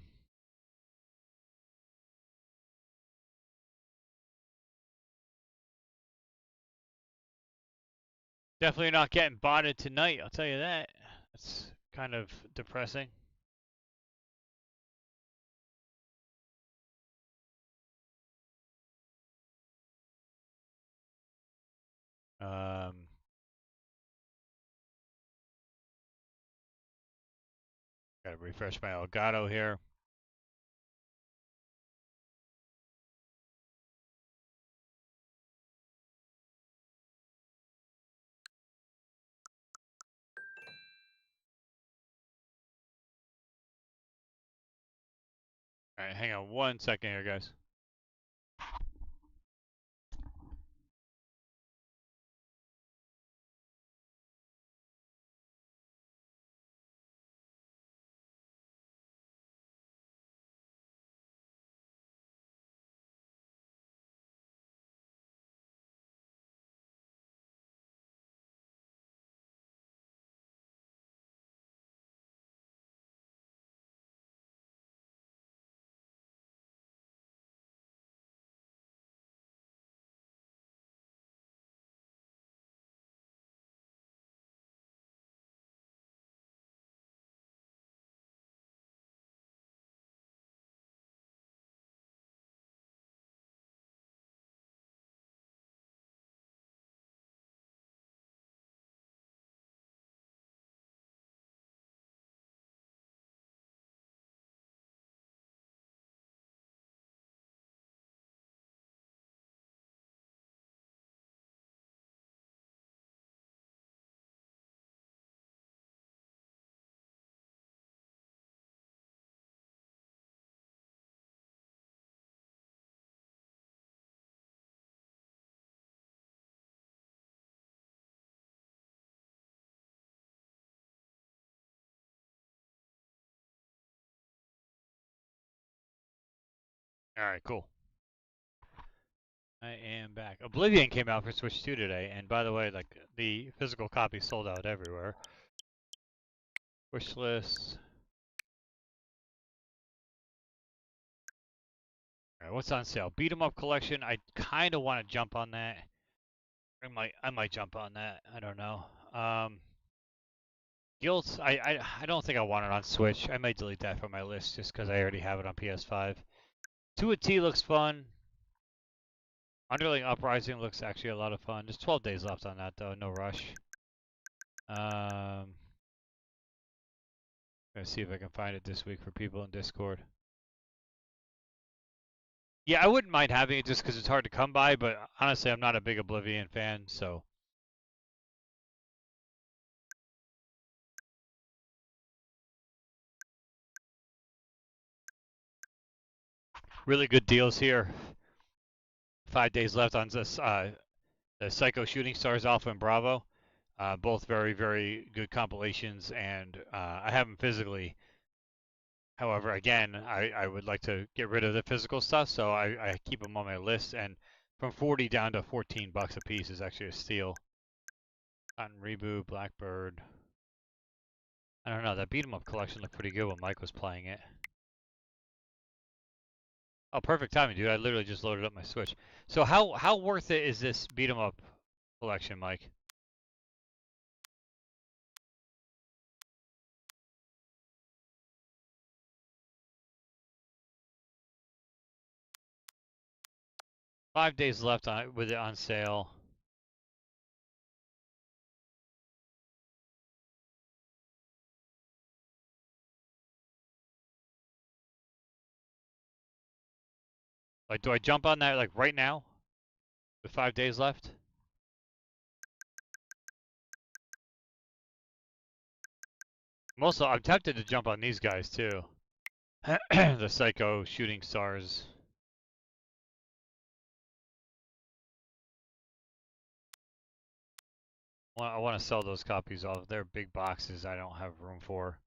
Definitely not getting botted tonight, I'll tell you that. That's kind of depressing. Gotta refresh my Elgato here. Alright, hang on 1 second here, guys. Alright, cool. I am back. Oblivion came out for Switch 2 today, and by the way, like the physical copy sold out everywhere. Wish list. Alright, what's on sale? Beat 'em up collection. I kind of want to jump on that. I might jump on that. I don't know. Guilt. I don't think I want it on Switch. I might delete that from my list just because I already have it on PS5. 2 at T looks fun. Underling Uprising looks actually a lot of fun. There's 12 days left on that though. No rush. Gonna see if I can find it this week for people in Discord. Yeah, I wouldn't mind having it just because it's hard to come by, but honestly, I'm not a big Oblivion fan, so. Really good deals here. 5 days left on this, the Psycho Shooting Stars Alpha and Bravo. Both very, very good compilations, and I have them physically. However, again, I would like to get rid of the physical stuff, so I keep them on my list, and from 40 down to 14 bucks a piece is actually a steal. Cotton Reboot, Blackbird. I don't know, that beat 'em up collection looked pretty good when Mike was playing it. Oh, perfect timing, dude. I literally just loaded up my Switch. So how worth it is this beat 'em up collection, Mike? $5 left on with it on sale. Like, do I jump on that like right now? With 5 days left? I'm tempted to jump on these guys too. The Psycho Shooting Stars. I want to sell those copies off. They're big boxes I don't have room for.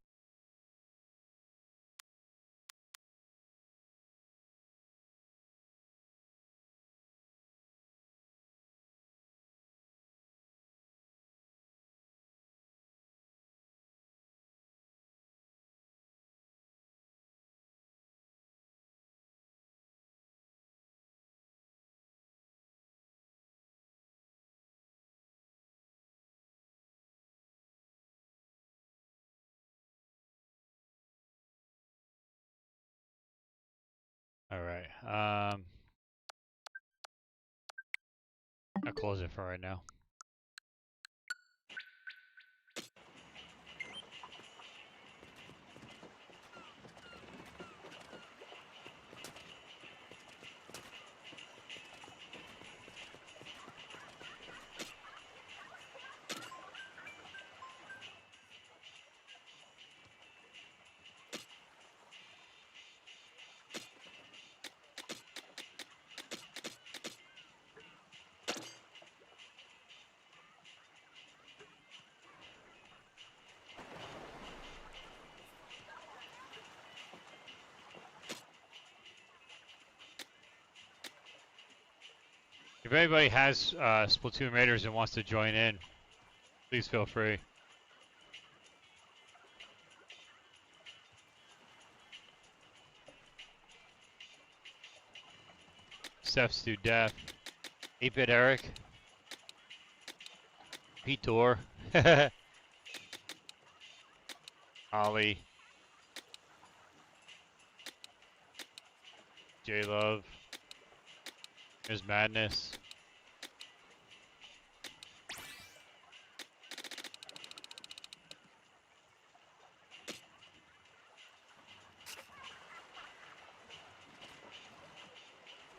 Alright, I'll close it for right now. If anybody has Splatoon Raiders and wants to join in, please feel free. Steph's to Death, 8-Bit Eric, Pete Tor, Ollie, J Love, Ms. Madness.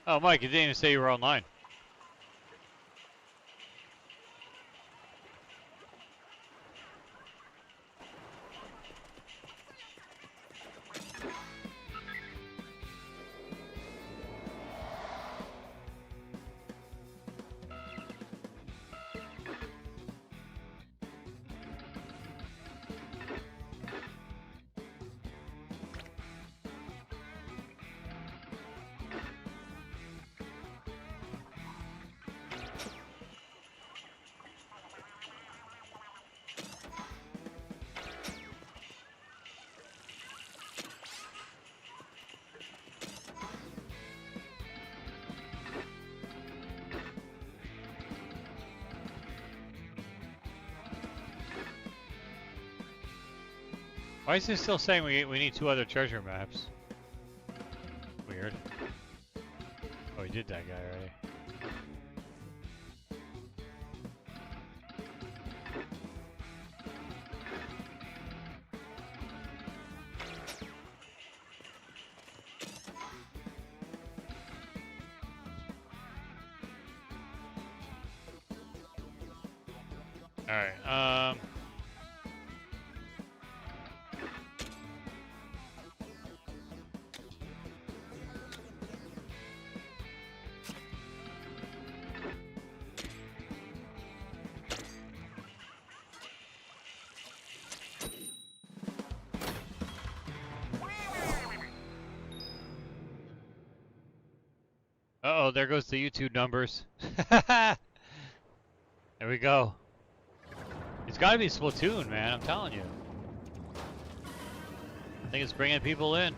Oh, Mike, you didn't even say you were online. Why is it still saying we need 2 other treasure maps? Weird. Oh, we did that guy already. Alright, uh-oh, there goes the YouTube numbers. There we go. It's gotta be Splatoon, man, I'm telling you. think it's bringing people in.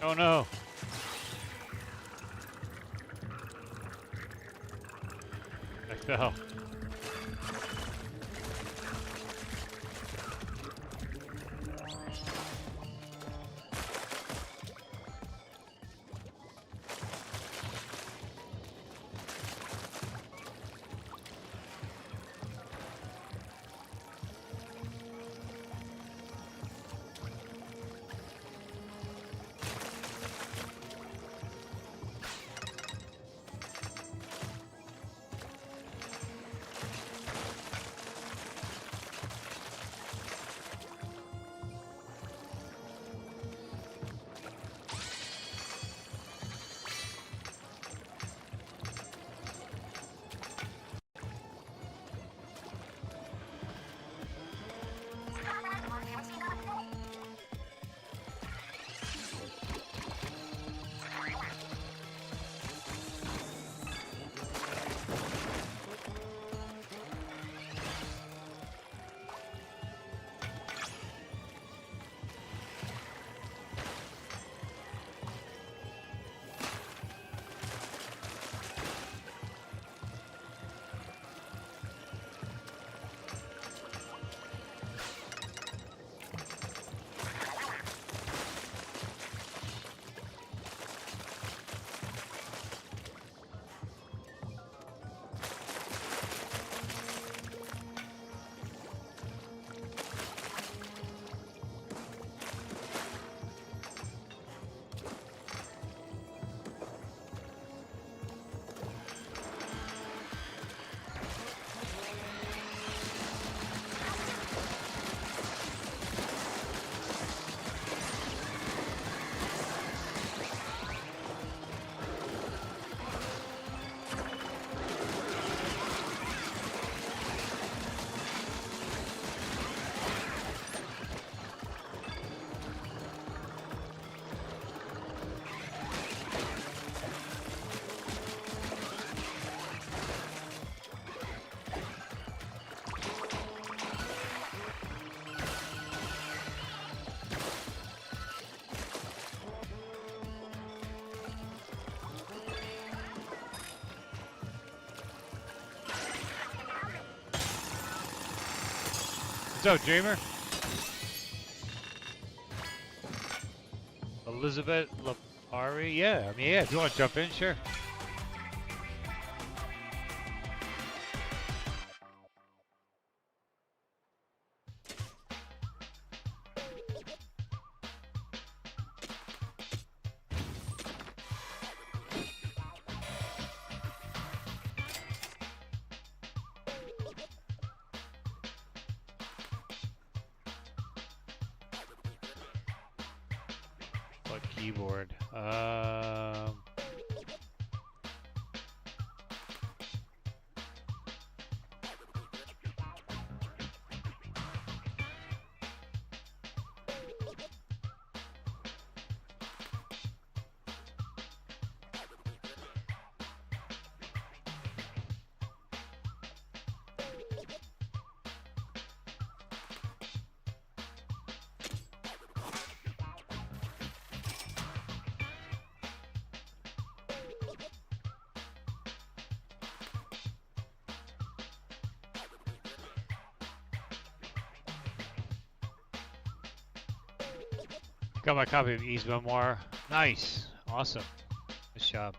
Oh no. I fell. What's up, Dreamer? Elizabeth Lapari? Yeah, I mean, yeah, if you want to jump in, sure. What keyboard? Got my copy of E's memoir. Nice. Awesome. Good job.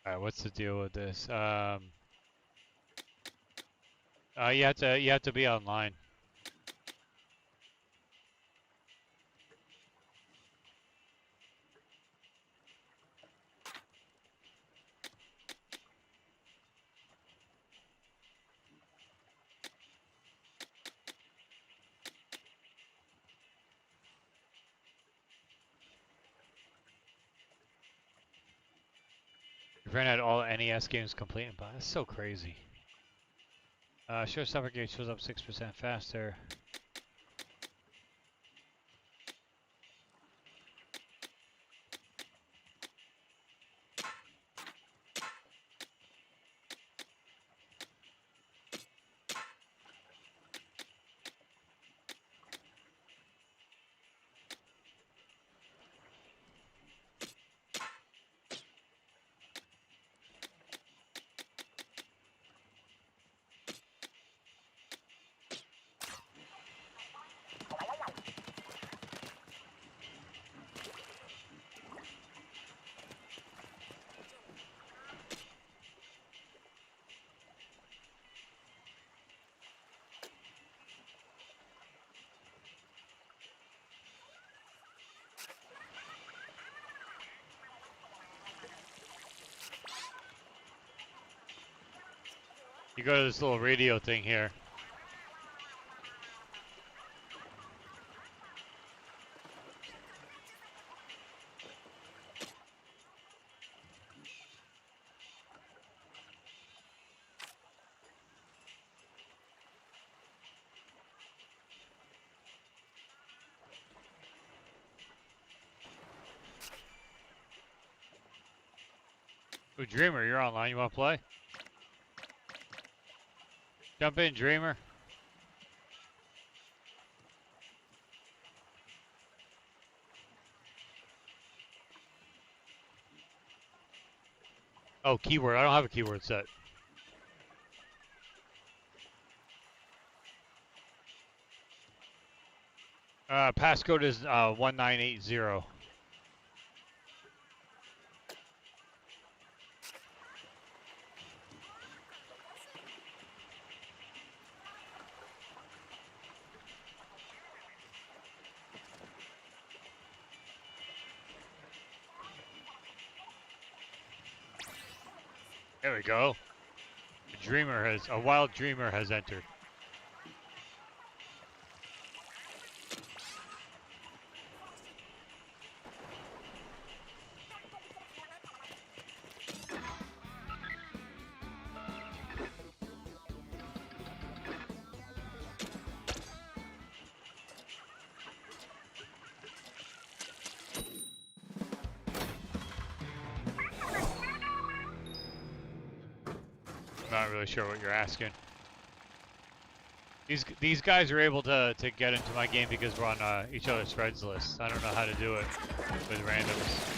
Alright, what's the deal with this? You have to be online. We ran out all NES games complete, but that's so crazy. Showstopper gauge shows up 6% faster. You go to this little radio thing here. Ooh, Dreamer, you're online. You want to play? Jump in, Dreamer. Oh, keyword. I don't have a keyword set. Passcode is 1980. There we go. A wild dreamer has entered. Not really sure what you're asking. These guys are able to get into my game because we're on each other's friends list. I don't know how to do it with randoms.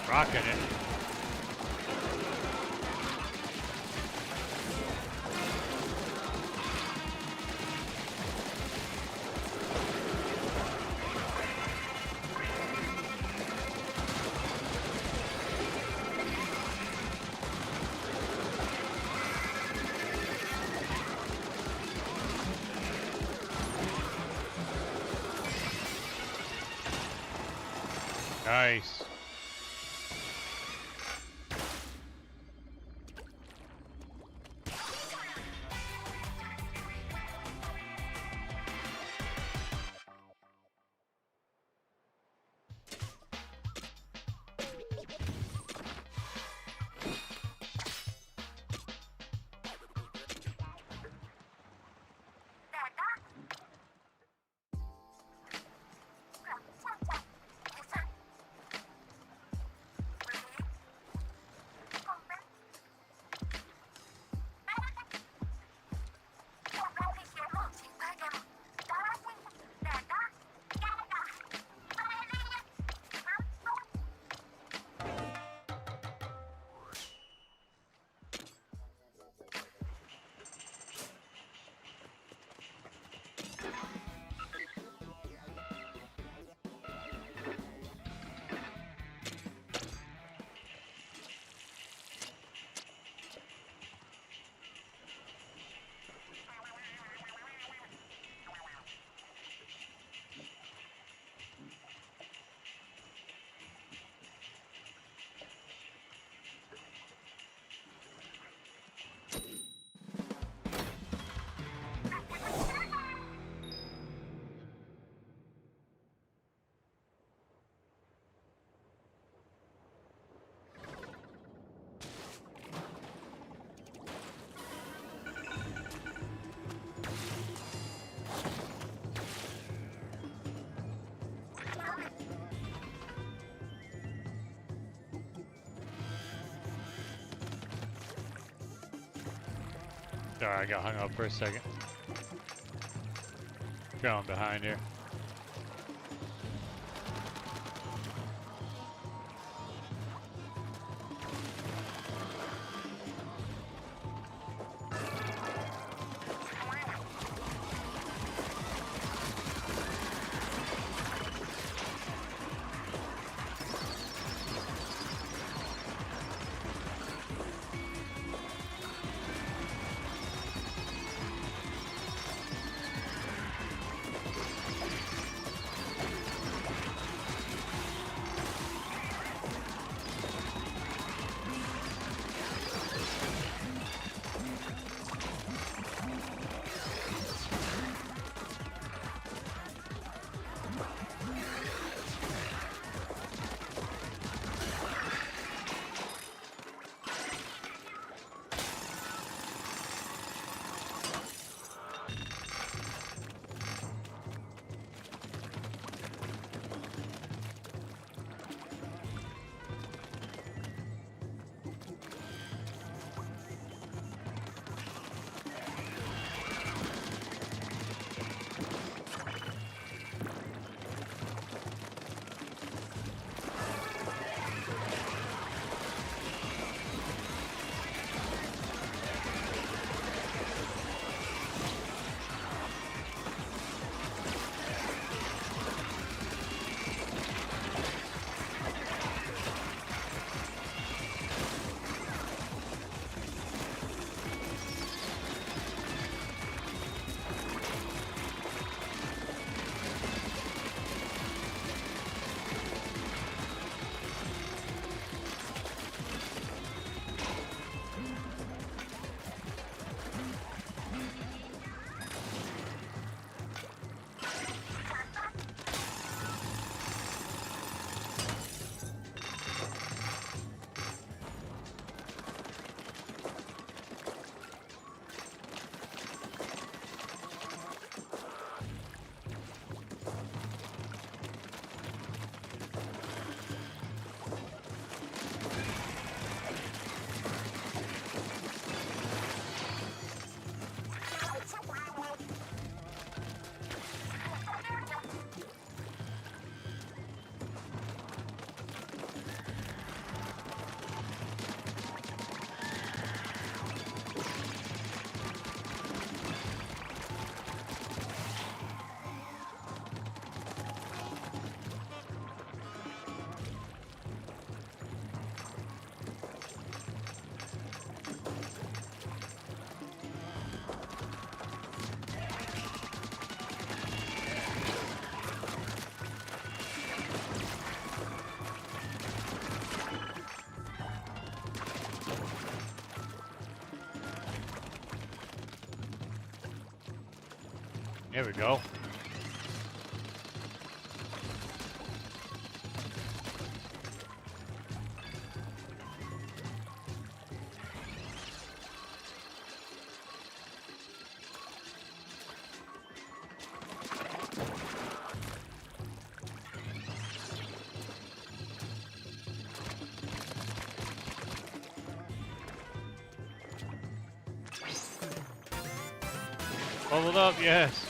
Rocking it. Nice. Sorry, I got hung up for a second. Trailing behind here. There we go. Leveled up, yes.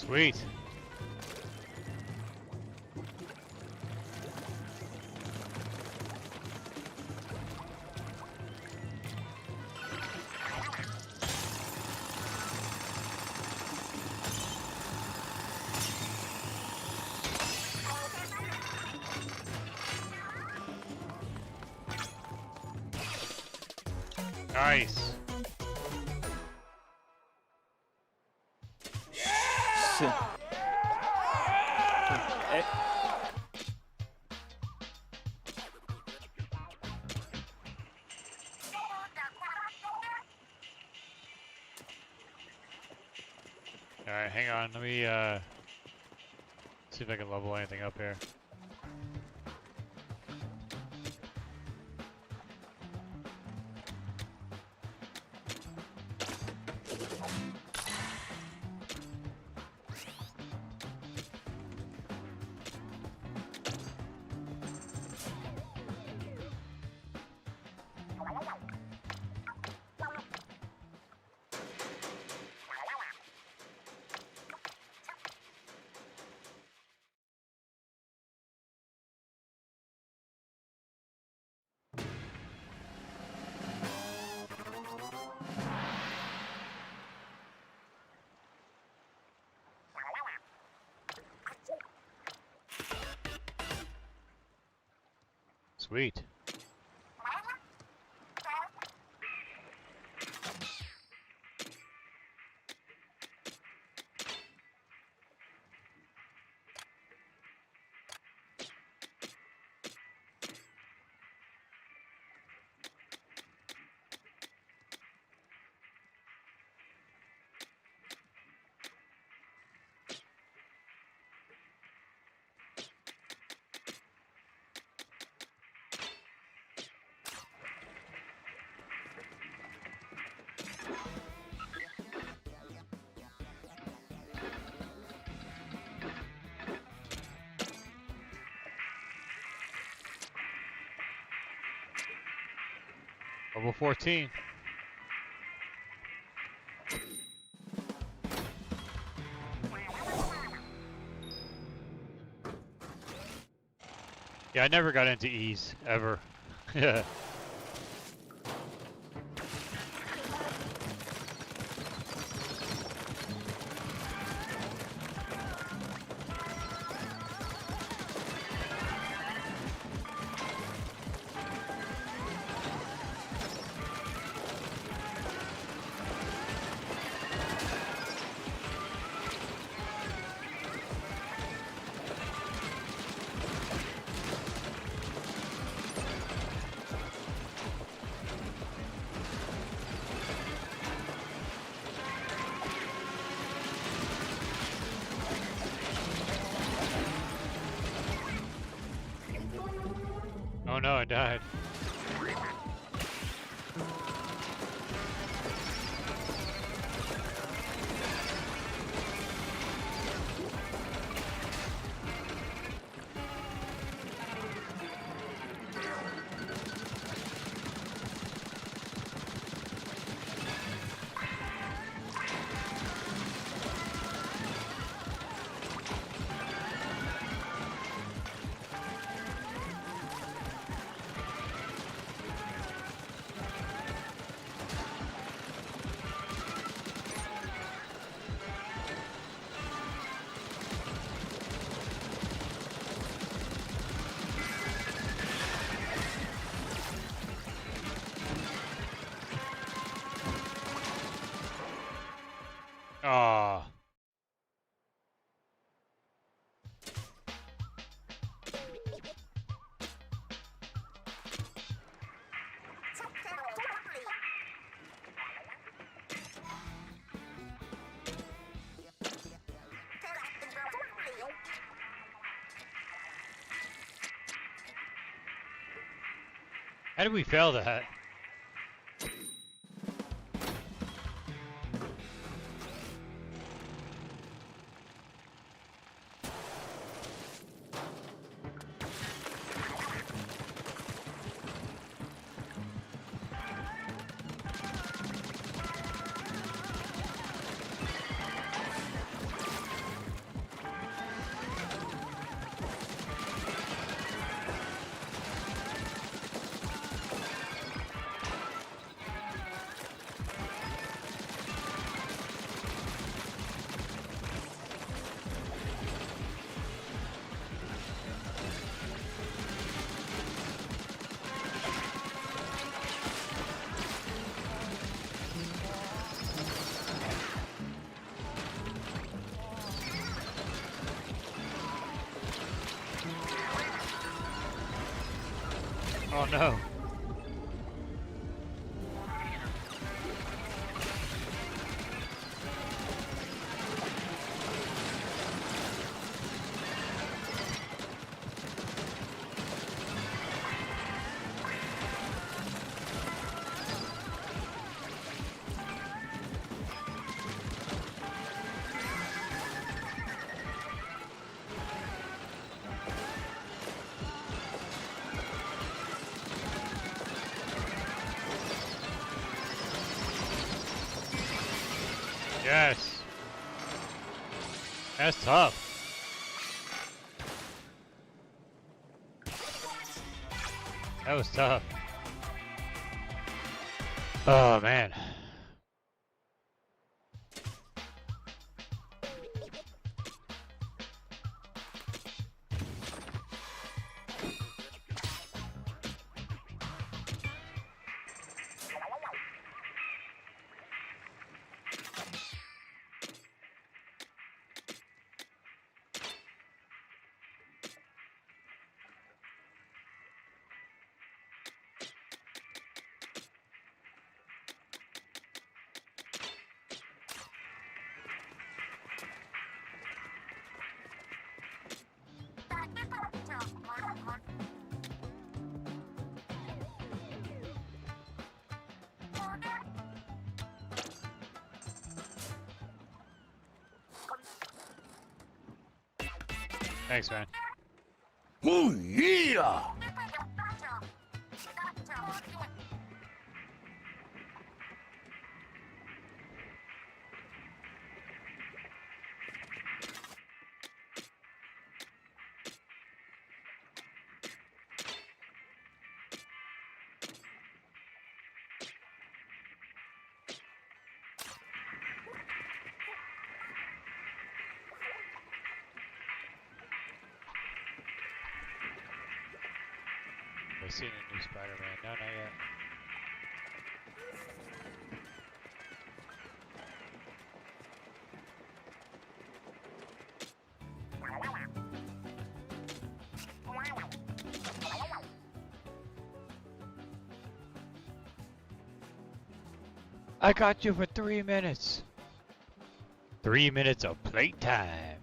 Sweet. Nice. Alright, hang on. Let me see if I can level anything up here. Sweet. Level 14. Yeah, I never got into E's, ever. Yeah. Oh no, I died. Ah. How did we fail that? Oh no. Yes. That's tough. That was tough. Oh man. Thanks, man. Oh, yeah! I've seen a new Spider-Man. No, not yet. I got you for 3 minutes. 3 minutes of playtime.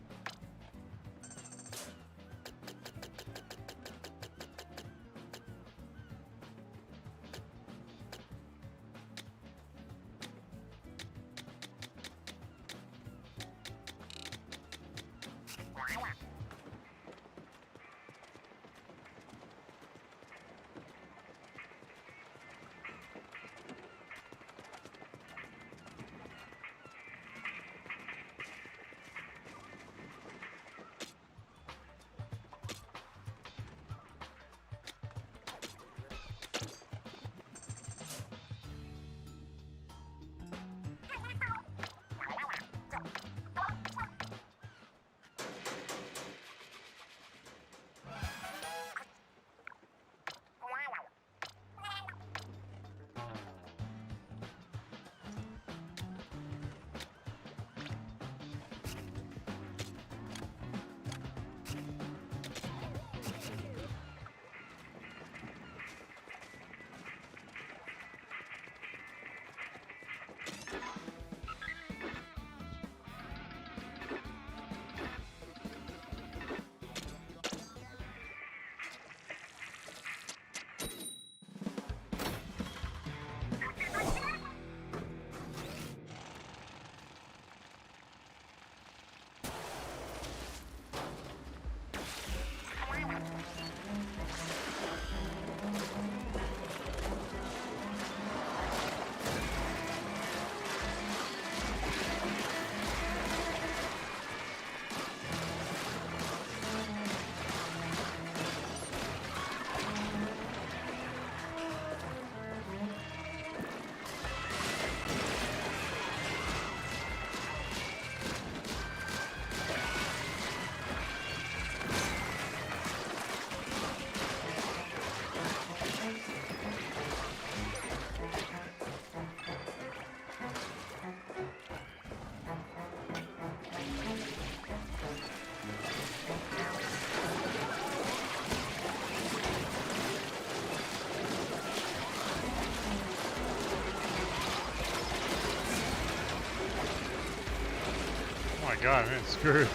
god, man, screwed.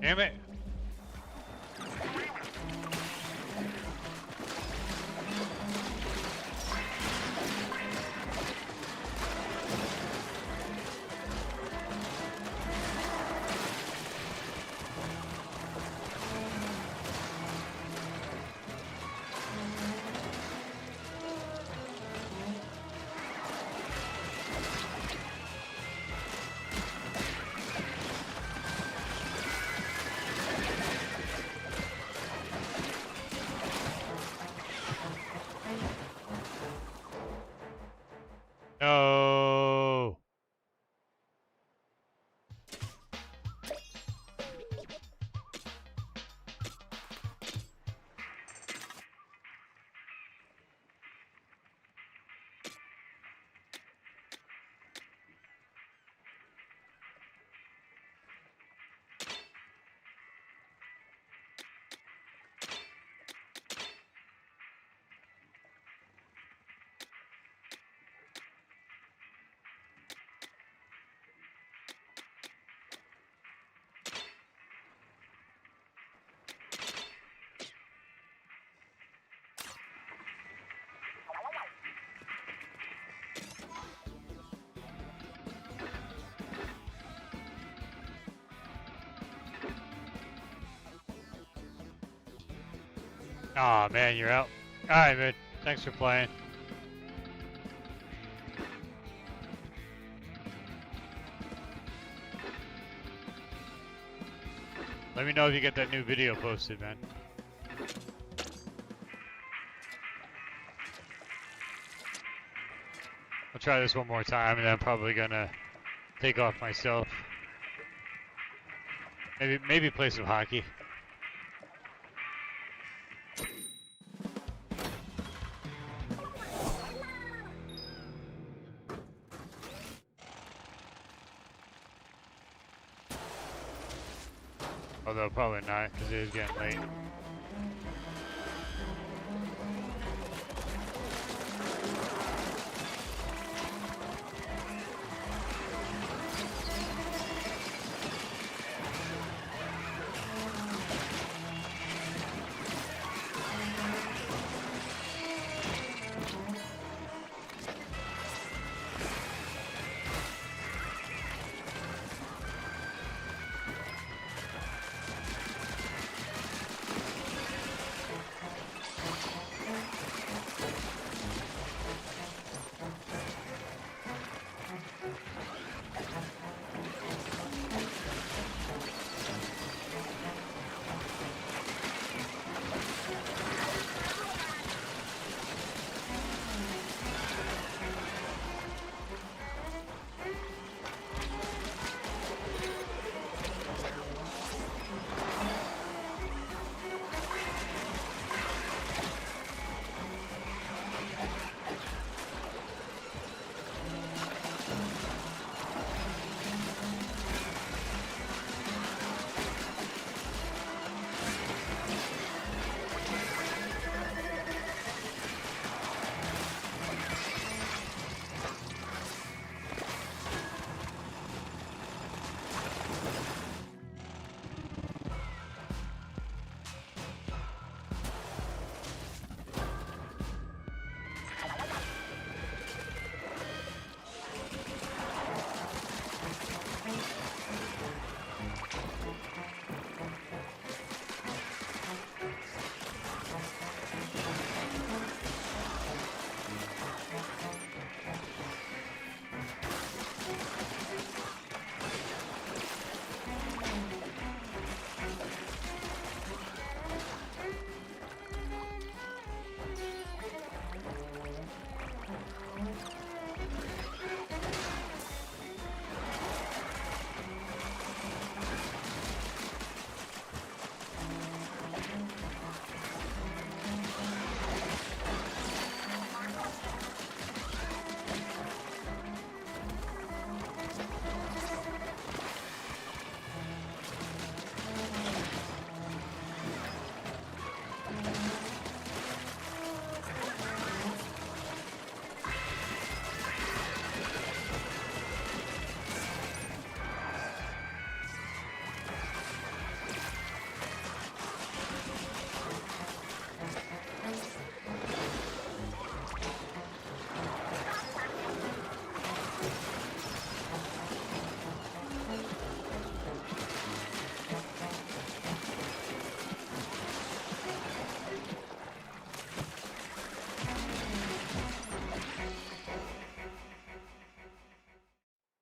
Damn it. No. Aw, man, you're out. Alright, man. Thanks for playing. Let me know if you get that new video posted, man. I'll try this one more time, and then I'm probably gonna take off myself. Maybe play some hockey. Although probably not, because it is getting late.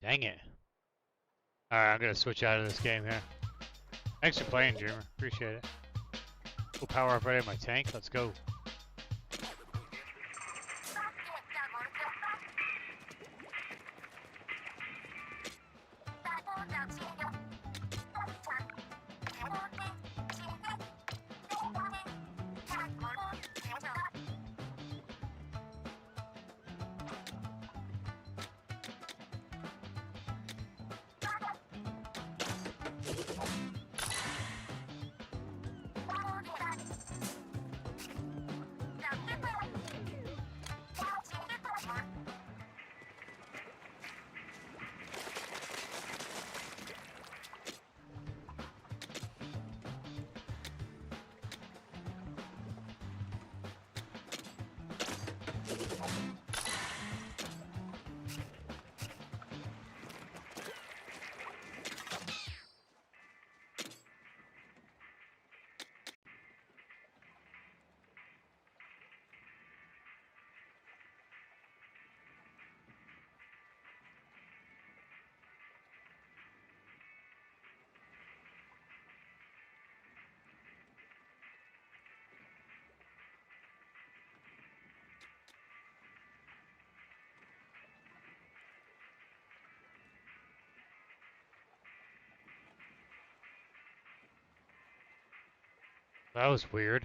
Dang it. Alright, I'm gonna switch out of this game here. Thanks for playing, Dreamer. Appreciate it. We'll power up right at my tank. Let's go. That was weird.